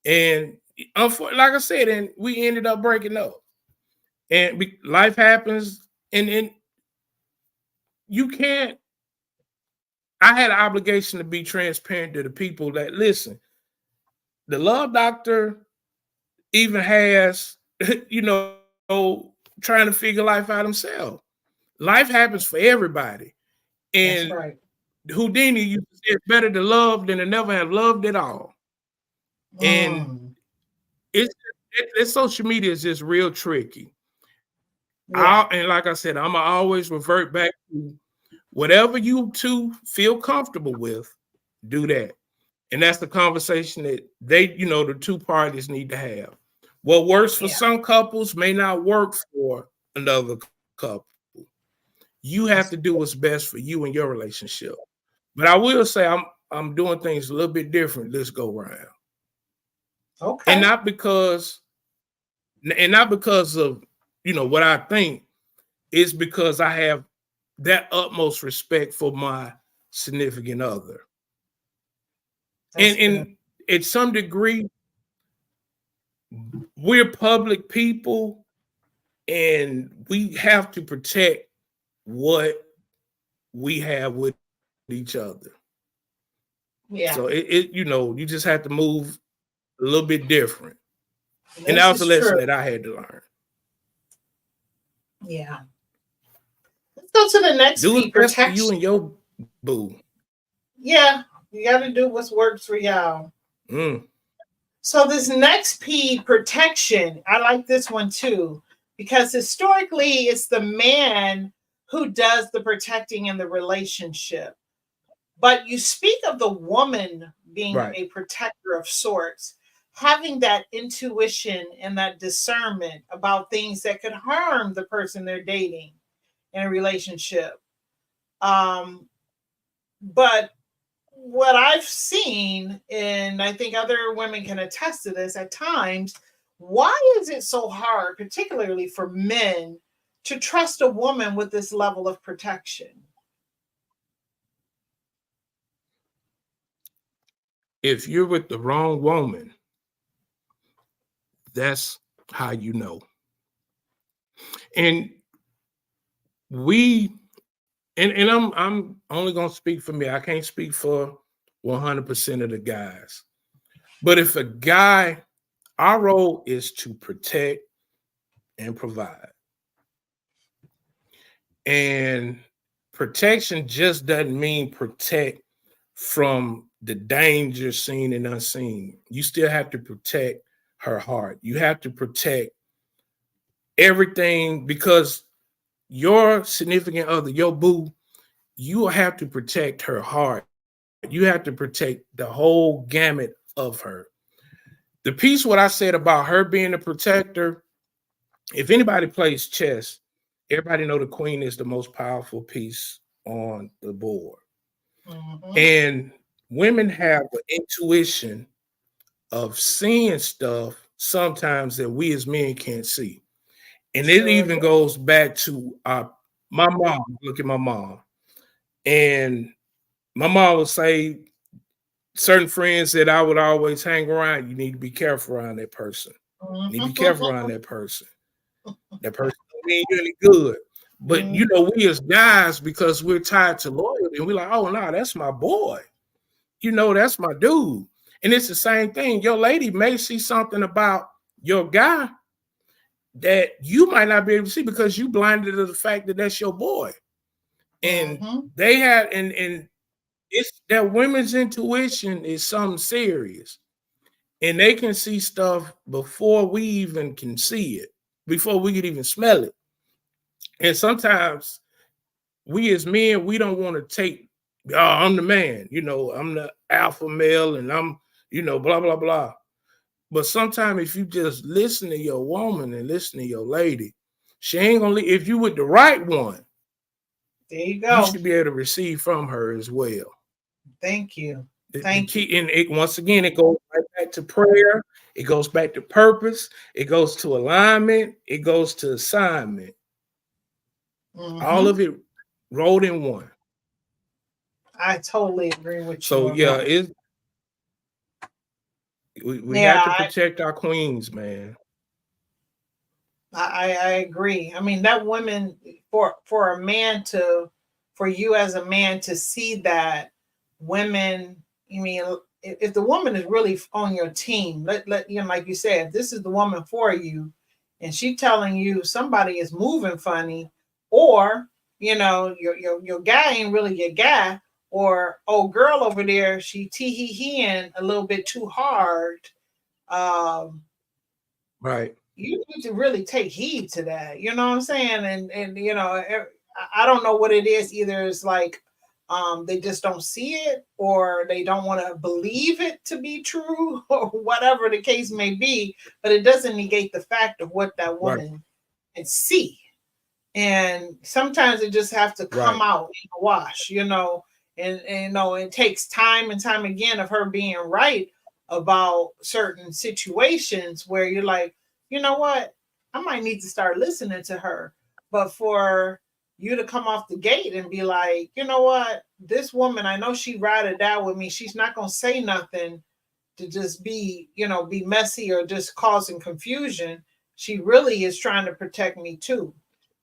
And like I said, and we ended up breaking up. And life happens, and you can't. I had an obligation to be transparent to the people that listen. The Love Doctor even has, trying to figure life out himself. Life happens for everybody. And that's right. Houdini used to say it's better to love than to never have loved at all. And it's social media is just real tricky. Yeah. And like I said, I'm gonna always revert back to whatever you two feel comfortable with, do that. And that's the conversation that the two parties need to have. What works for some couples may not work for another couple. You have to do what's best for you and your relationship. But I will say I'm doing things a little bit different this go round. Okay. And not because of what I think. It's because I have that utmost respect for my significant other. And at some degree, we're public people, and we have to protect what we have with each other. Yeah. So you just have to move a little bit different. And that was a lesson that I had to learn. Yeah. Let's go to the next P, protection. You and your boo. Yeah, you got to do what works for y'all. So this next P, protection, I like this one too, because historically it's the man who does the protecting in the relationship. But you speak of the woman being Right. a protector of sorts, having that intuition and that discernment about things that could harm the person they're dating in a relationship. But what I've seen, and I think other women can attest to this at times, why is it so hard, particularly for men, to trust a woman with this level of protection? If you're with the wrong woman, that's how you know. And we and I'm only gonna speak for me. I can't speak for 100% of the guys. But if a guy, our role is to protect and provide. And protection just doesn't mean protect from the danger seen and unseen. You still have to protect her heart. You have to protect everything, because your significant other, your boo, you have to protect her heart. You have to protect the whole gamut of her. The piece what I said about her being a protector, if anybody plays chess, everybody know the queen is the most powerful piece on the board. Mm-hmm. And women have an intuition of seeing stuff sometimes that we as men can't see. And it even goes back to my mom. Look at my mom. And my mom would say, certain friends that I would always hang around, you need to be careful around that person. You need to be careful around that person. That person don't mean you any good. But you know, we as guys, because we're tied to loyalty, and we're like, oh no, that's my boy. You know, that's my dude. And it's the same thing. Your lady may see something about your guy that you might not be able to see because you blinded to the fact that that's your boy. And they had, and it's that women's intuition is something serious. And they can see stuff before we even can see it, before we could even smell it. And sometimes we as men, we don't want to take, oh, I'm the man, you know, I'm the alpha male and I'm, you know, blah, blah, blah. But sometimes if you just listen to your woman and listen to your lady, she ain't gonna leave. If you with the right one, there you go. You should be able to receive from her as well. Thank you. Thank you. And it, once again, it goes right back to prayer. It goes back to purpose. It goes to alignment. It goes to assignment. All of it rolled in one. I totally agree with you. So yeah, we have to protect our queens, man. I agree. I mean, that woman, for a man to, for you as a man to see that women, I mean, if the woman is really on your team, let you know, like you said, if this is the woman for you, and she telling you somebody is moving funny, or you know, your guy ain't really your guy, or oh girl over there, she tee-hee-heeing a little bit too hard. Right. You need to really take heed to that. You know what I'm saying? And you know, I don't know what it is. Either it's like they just don't see it, or they don't want to believe it to be true, or whatever the case may be. But it doesn't negate the fact of what that woman can see. And sometimes it just have to come out in a wash, you know. And you know, it takes time and time again of her being right about certain situations where you're like, you know what, I might need to start listening to her. But for you to come off the gate and be like, you know what, this woman, I know she ride or die with me. She's not going to say nothing to just be, you know, be messy or just causing confusion. She really is trying to protect me too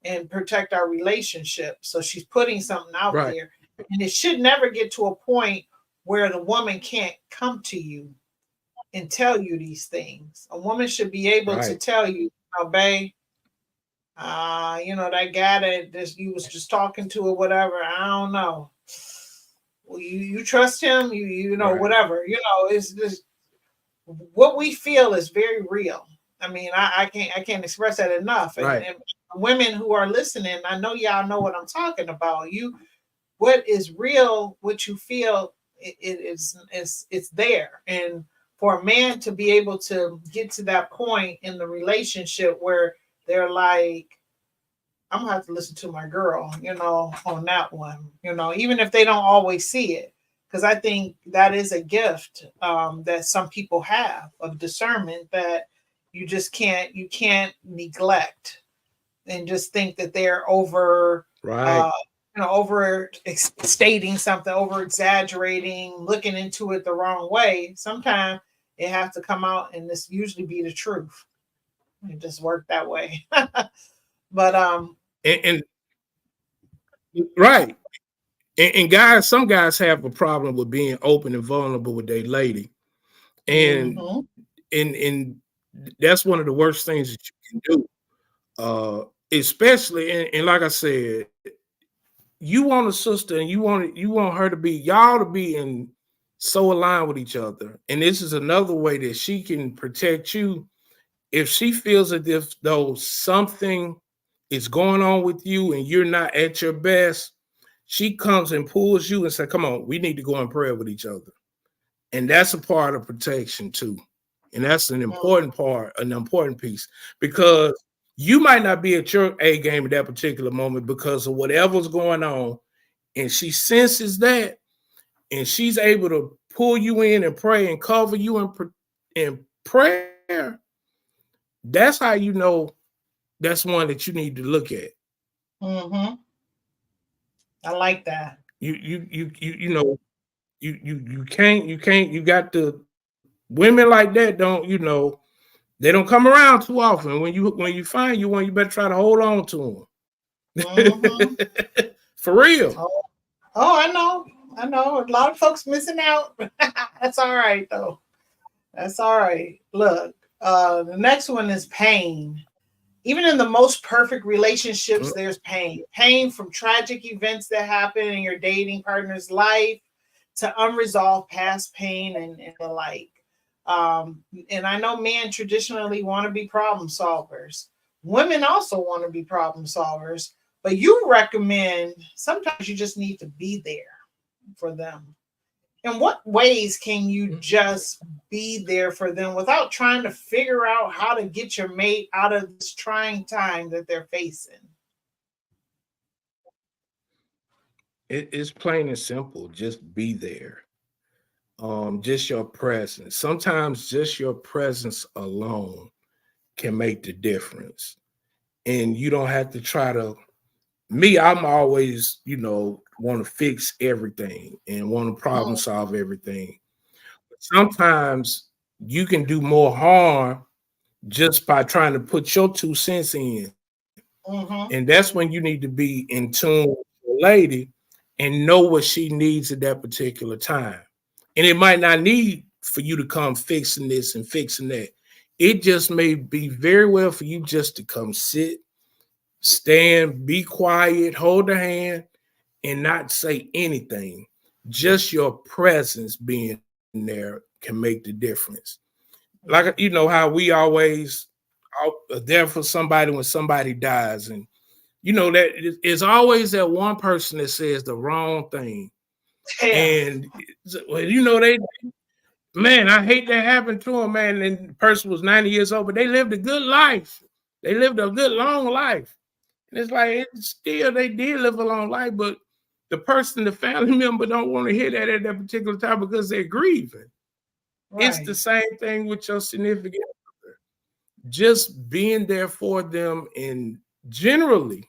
and protect our relationship. So she's putting something out there. And it should never get to a point where the woman can't come to you and tell you these things. A woman should be able to tell you, oh, babe, you know, that guy that you was just talking to or whatever, I don't know. Well, you trust him, you know, whatever. You know, it's just what we feel is very real. I mean, I can't express that enough. And women who are listening, I know y'all know what I'm talking about. What is real, what you feel, it's there. And for a man to be able to get to that point in the relationship where they're like, I'm gonna have to listen to my girl, on that one, even if they don't always see it. Because I think that is a gift that some people have of discernment that you can't neglect and just think that they're Right. over stating something, over exaggerating, looking into it the wrong way. Sometimes it has to come out and this usually be the truth. It just worked that way. But And right. And guys, some guys have a problem with being open and vulnerable with their lady. And mhm, and that's one of the worst things that you can do. Especially and like I said, you want a sister and you want her to be y'all to be in so aligned with each other. And this is another way that she can protect you if she feels as if though something is going on with you and you're not at your best, she comes and pulls you and says, come on, we need to go in prayer with each other. And that's a part of protection too. And that's an mhm, important part, an important piece, because you might not be at your A game at that particular moment because of whatever's going on. And she senses that and she's able to pull you in and pray and cover you in prayer. That's how you know that's one that you need to look at. mhm. I like that. You know you got the women like that they don't come around too often. When you find you one, you better try to hold on to Mhm. them. For real. Oh, I know. I know. A lot of folks missing out. That's all right though. That's all right. Look, the next one is pain. Even in the most perfect relationships, there's pain. Pain from tragic events that happen in your dating partner's life to unresolved past pain and the like. And I know men traditionally want to be problem solvers. Women also want to be problem solvers, but you recommend sometimes you just need to be there for them. In what ways can you just be there for them without trying to figure out how to get your mate out of this trying time that they're facing? It's plain and simple. Just be there. Just your presence. Sometimes just your presence alone can make the difference. And you don't have to try to me, I'm always, want to fix everything and want to problem solve everything. But sometimes you can do more harm just by trying to put your 2 cents in. Mm-hmm. And that's when you need to be in tune with your lady and know what she needs at that particular time. And it might not need for you to come fixing this and fixing that. It just may be very well for you just to come sit, stand, be quiet, hold a hand, and not say anything. Just your presence being there can make the difference. Like you know how we always are there for somebody when somebody dies, and that it's always that one person that says the wrong thing, Yeah. and they man, I hate that happened to them, man. And the person was 90 years old, but they lived a good life. They lived a good long life. And it's like still they did live a long life, but the person, the family member, don't want to hear that at that particular time because they're grieving. It's the Right. same thing with your significant other. Just being there for them, and generally,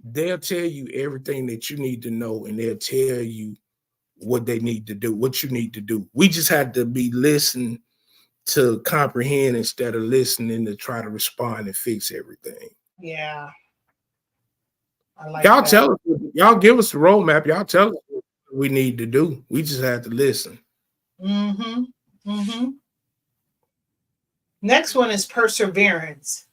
they'll tell you everything that you need to know, and they'll tell you what they need to do, what you need to do. We just have to be listening to comprehend instead of listening to try to respond and fix everything. Yeah. I like Y'all that. tell us, y'all give us the roadmap. Y'all tell us what we need to do. We just have to listen. Mm-hmm. Mm-hmm. Next one is perseverance.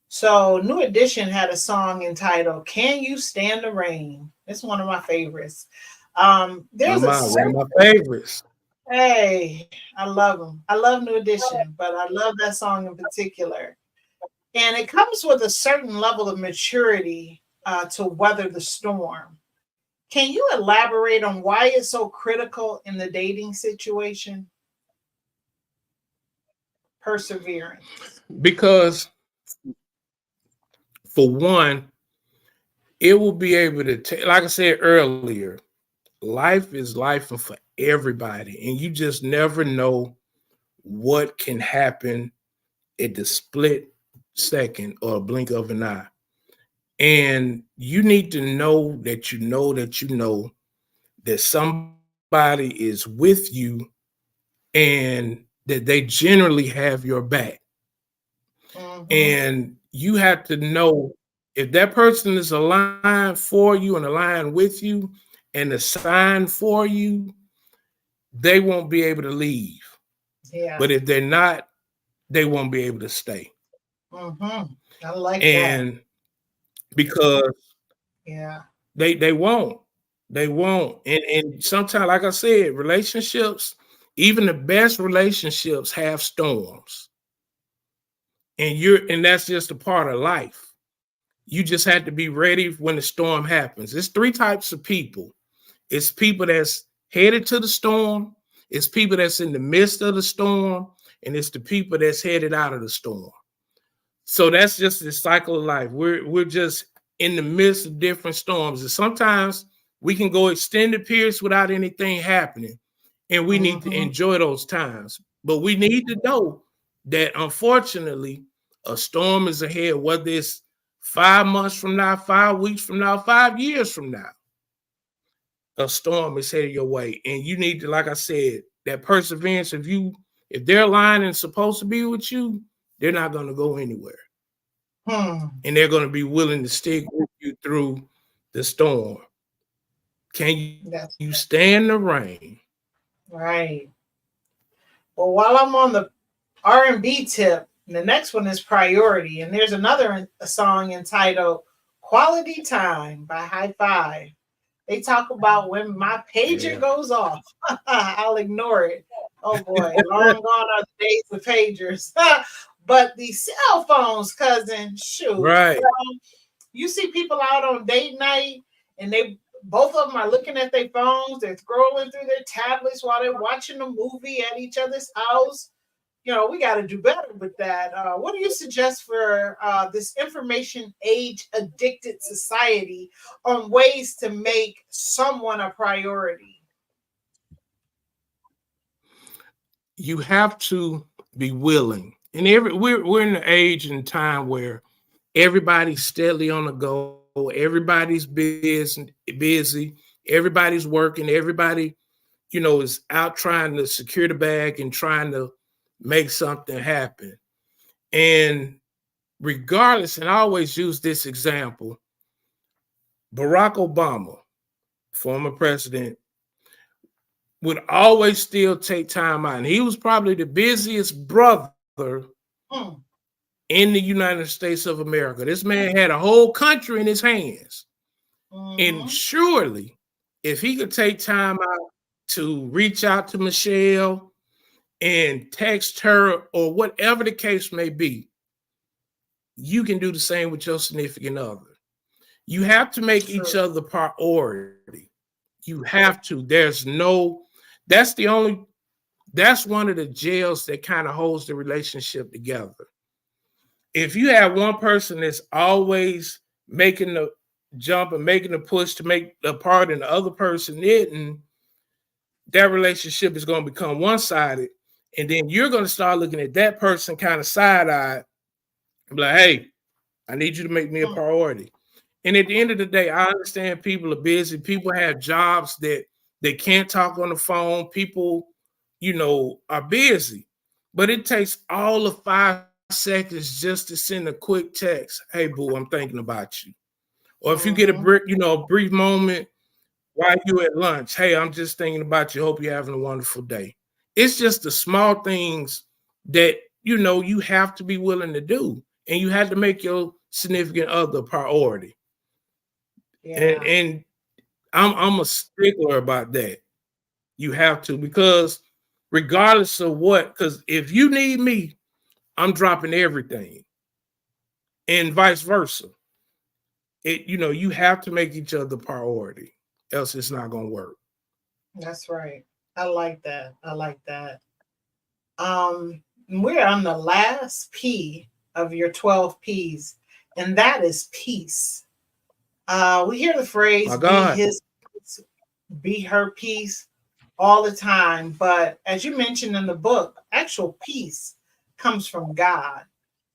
So New Edition had a song entitled "Can You Stand the Rain?" It's one of my favorites. There's a One of my favorites. hey, I love them. I love New Edition, but I love that song in particular. And it comes with a certain level of maturity to weather the storm. Can you elaborate on why it's so critical in the dating situation? Perseverance. Because for one, it will be able to take, like I said earlier, life is life for everybody, and you just never know what can happen at the split second or a blink of an eye. And you need to know that you know that you know that somebody is with you and that they generally have your back. Mhm. And you have to know if that person is aligned for you and aligned with you and assigned for you, they won't be able to leave. Yeah. But if they're not, they won't be able to stay. Mhm. I like that. And because Yeah. they won't. They won't. And sometimes, like I said, relationships, even the best relationships have storms. And that's just a part of life. You just have to be ready when the storm happens. There's three types of people. It's people that's headed to the storm, it's people that's in the midst of the storm, and it's the people that's headed out of the storm. So that's just the cycle of life. We're just in the midst of different storms. And sometimes we can go extended periods without anything happening. And we need to Mhm. enjoy those times. But we need to know that unfortunately, a storm is ahead, whether it's 5 months from now, 5 weeks from now, 5 years from now. A storm is headed your way. And you need to, like I said, that perseverance. If they're aligned and supposed to be with you, they're not going to go anywhere. Hmm. And they're going to be willing to stick with you through the storm. Can That's you stand the rain? right. Well, while I'm on the R&B tip, the next one is Priority, and there's another song entitled Quality Time by High Five. They talk about when my pager Yeah. goes off, I'll ignore it. Oh boy, long gone are the days of pagers. But the cell phones, cousin, shoot. Right. You see people out on date night and they both of them are looking at their phones, they're scrolling through their tablets while they're watching a movie at each other's house. We got to do better with that. What do you suggest for this information age addicted society on ways to make someone a priority? You have to be willing. And we're in an age and time where everybody's steadily on the go. Everybody's busy. Everybody's working. Everybody, is out trying to secure the bag and trying to make something happen. And regardless, and I always use this example, Barack Obama, former president, would always still take time out. And he was probably the busiest brother Hmm. in the United States of America. This man had a whole country in his hands. And Mm-hmm. surely, if he could take time out to reach out to Michelle and text her or whatever the case may be, you can do the same with your significant other. You have to make each True. other priority. You have to. That's the only, that's one of the jails that kind of holds the relationship together. If you have one person that's always making the jump and making the push to make the part and the other person isn't, that relationship is going to become one-sided. And then you're going to start looking at that person kind of side-eyed and be like, hey, I need you to make me a Hmm. priority. And at the end of the day, I understand people are busy. People have jobs that they can't talk on the phone. People, are busy. But it takes all of 5 seconds just to send a quick text. Hey, boo, I'm thinking about you. Or if you get Mm-hmm. a brief moment while you at lunch. Hey, I'm just thinking about you. Hope you're having a wonderful day. It's just the small things that, you have to be willing to do. And you have to make your significant other a priority. And, Yeah. and I'm a stickler about that. You have to, because regardless of what, because if you need me, I'm dropping everything. and vice versa. You have to make each other priority, else it's not going to work. That's right. I like that. I like that. We're on the last P of your 12 P's, and that is peace. We hear the phrase My be God. his peace, be her peace all the time. But as you mentioned in the book, actual peace comes from God.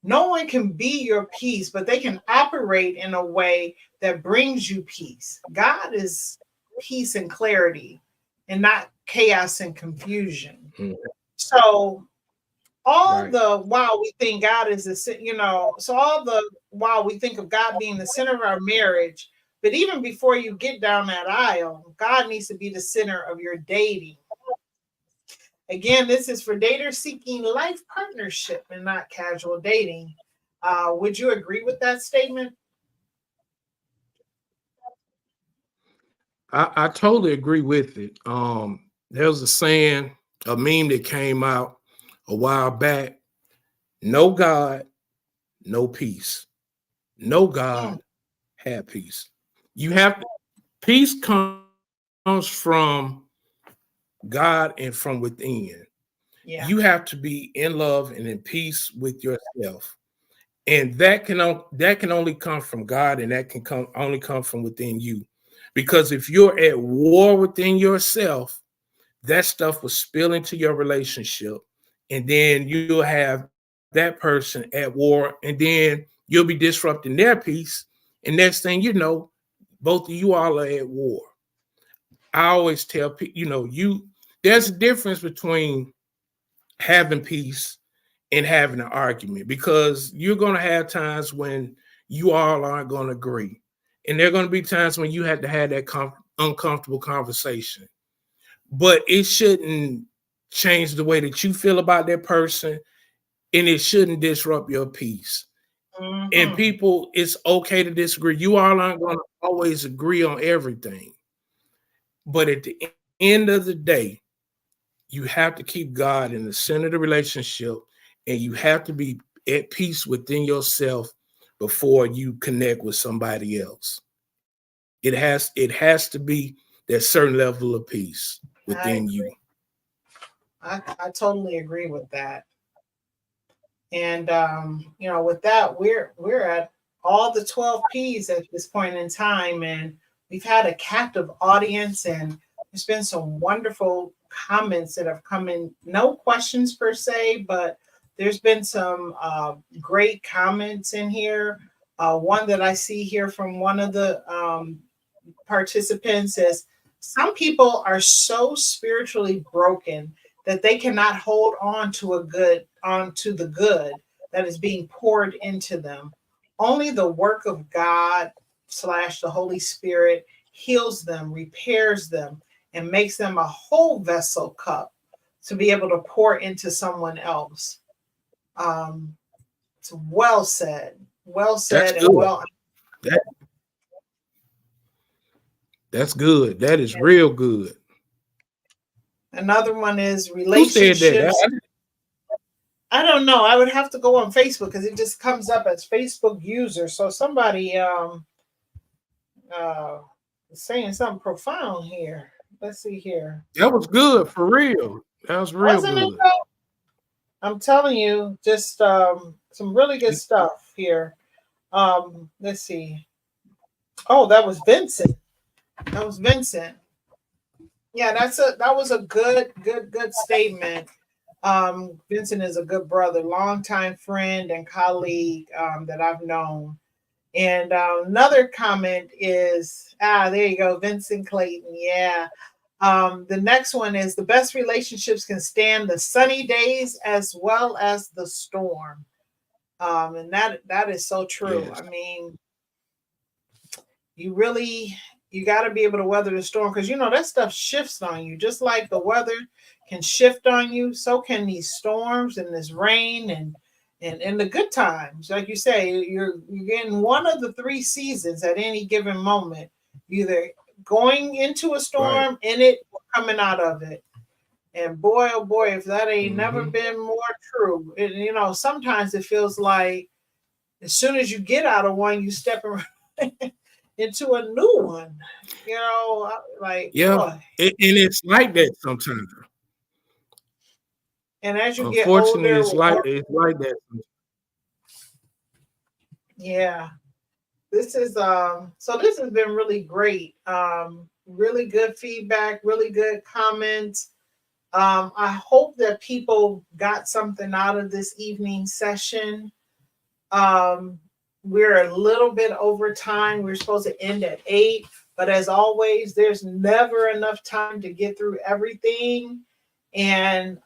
No one can be your peace, but they can operate in a way that brings you peace. God is peace and clarity and not chaos and confusion. Mhm. So all Right. the while we think God is so all the while we think of God being the center of our marriage, but even before you get down that aisle, God needs to be the center of your dating. Again, this is for daters seeking life partnership and not casual dating. Would you agree with that statement? I totally agree with it. There was a saying, a meme that came out a while back: no God, no peace. No Mm, God, have peace. You have peace comes from God and from within. yeah. You have to be in love and in peace with yourself, and that can only come from God, and that can only come from within you. Because if you're at war within yourself, that stuff will spill into your relationship, and then you'll have that person at war, and then you'll be disrupting their peace, and next thing you know, both of you all are at war. I always tell people, there's a difference between having peace and having an argument, because you're going to have times when you all aren't going to agree, and there are going to be times when you have to have that uncomfortable conversation, but it shouldn't change the way that you feel about that person, and it shouldn't disrupt your peace. And Mhm. people, it's okay to disagree. You all aren't going to always agree on everything, but at the end of the day, you have to keep God in the center of the relationship, and you have to be at peace within yourself before you connect with somebody else. It has to be that certain level of peace I within you. agree. I totally agree with that. And with that, we're at all the 12 P's at this point in time, and we've had a captive audience, and there's been some wonderful comments that have come in. No questions per se, but there's been some great comments in here. One that I see here from one of the participants is, some people are so spiritually broken that they cannot hold on to the good that is being poured into them. Only the work of God slash the Holy Spirit heals them, repairs them, and makes them a whole vessel cup to be able to pour into someone else. It's well That's said, and good. well. That, that's good. That is real good. Another one is Who said that? relationships. I don't know. I would have to go on Facebook because it just comes up as Facebook user. So somebody uh saying something profound here. Let's see here. That was good for real. That was real Wasn't it good. though? I'm telling you, just some really good stuff here. Let's see. Oh, that was Vincent. That was Vincent. Yeah, that was a good statement. Vincent is a good brother, longtime friend and colleague that I've known. And another comment is, there you go, Vincent Clayton. Yeah. The next one is, the best relationships can stand the sunny days as well as the storm. And that is so true. Yes. I mean, you you got to be able to weather the storm, because that stuff shifts on you, just like the weather can shift on you. So can these storms and this rain, and the good times. Like you say, you're getting one of the three seasons at any given moment, either going into a Right. storm, in it, or coming out of it. And boy, oh boy, if that ain't never Mm-hmm. been more true. Sometimes it feels like as soon as you get out of one, you step into a new one. You know, like Yeah, boy. and it's like that sometimes. And as you get Unfortunately, older, it's like that. yeah. This is so this has been really great. Really good feedback, really good comments. I hope that people got something out of this evening session. Um, we're a little bit over time. We're supposed to end at 8, but as always, there's never enough time to get through everything. And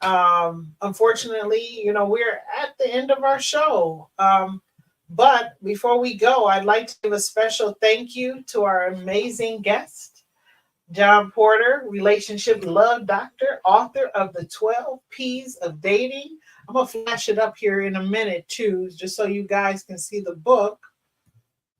unfortunately, you know, we're at the end of our show. But before we go, I'd like to give a special thank you to our amazing guest, John Porter, relationship love doctor, author of the 12 P's of Dating. I'm going to flash it up here in a minute too, just so you guys can see the book.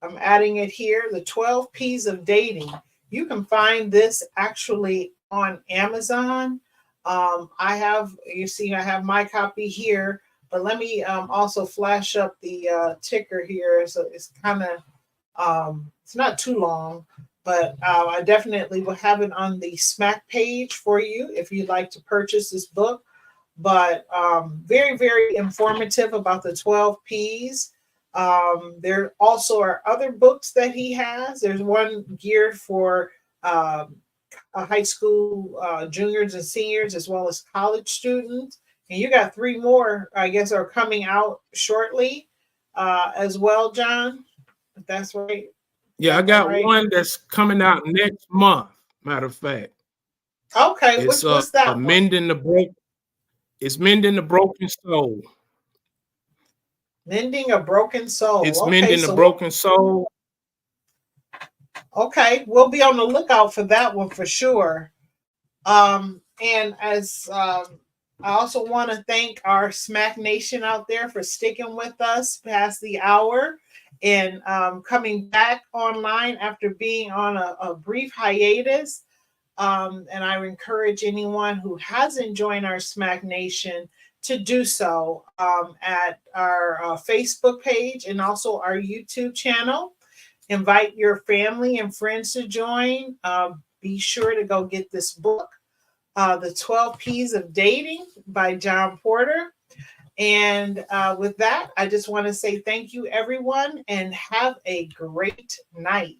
I'm adding it here, the 12 P's of Dating. You can find this actually on Amazon. I have, you see, I have my copy here, but let me also flash up the ticker here. So it's kind of, it's not too long, but I definitely will have it on the Smack page for you if you'd like to purchase this book. But very, very informative about the 12 P's. There also are other books that he has. There's one geared for high school juniors and seniors, as well as college students. And you got 3 more, I guess, are coming out shortly as well, John. If that's right. Yeah, I got one that's coming out next month. Matter of fact, Okay, it's what's that one? mending the broken. It's mending the broken soul. Mending a broken soul. It's Okay, mending the so broken soul. okay, we'll be on the lookout for that one for sure. And as I also want to thank our Smack Nation out there for sticking with us past the hour and coming back online after being on a brief hiatus. And I encourage anyone who hasn't joined our Smack Nation to do so at our Facebook page and also our YouTube channel. Invite your family and friends to join. Be sure to go get this book, The 12 P's of Dating by John Porter. And with that, I just want to say thank you, everyone, and have a great night.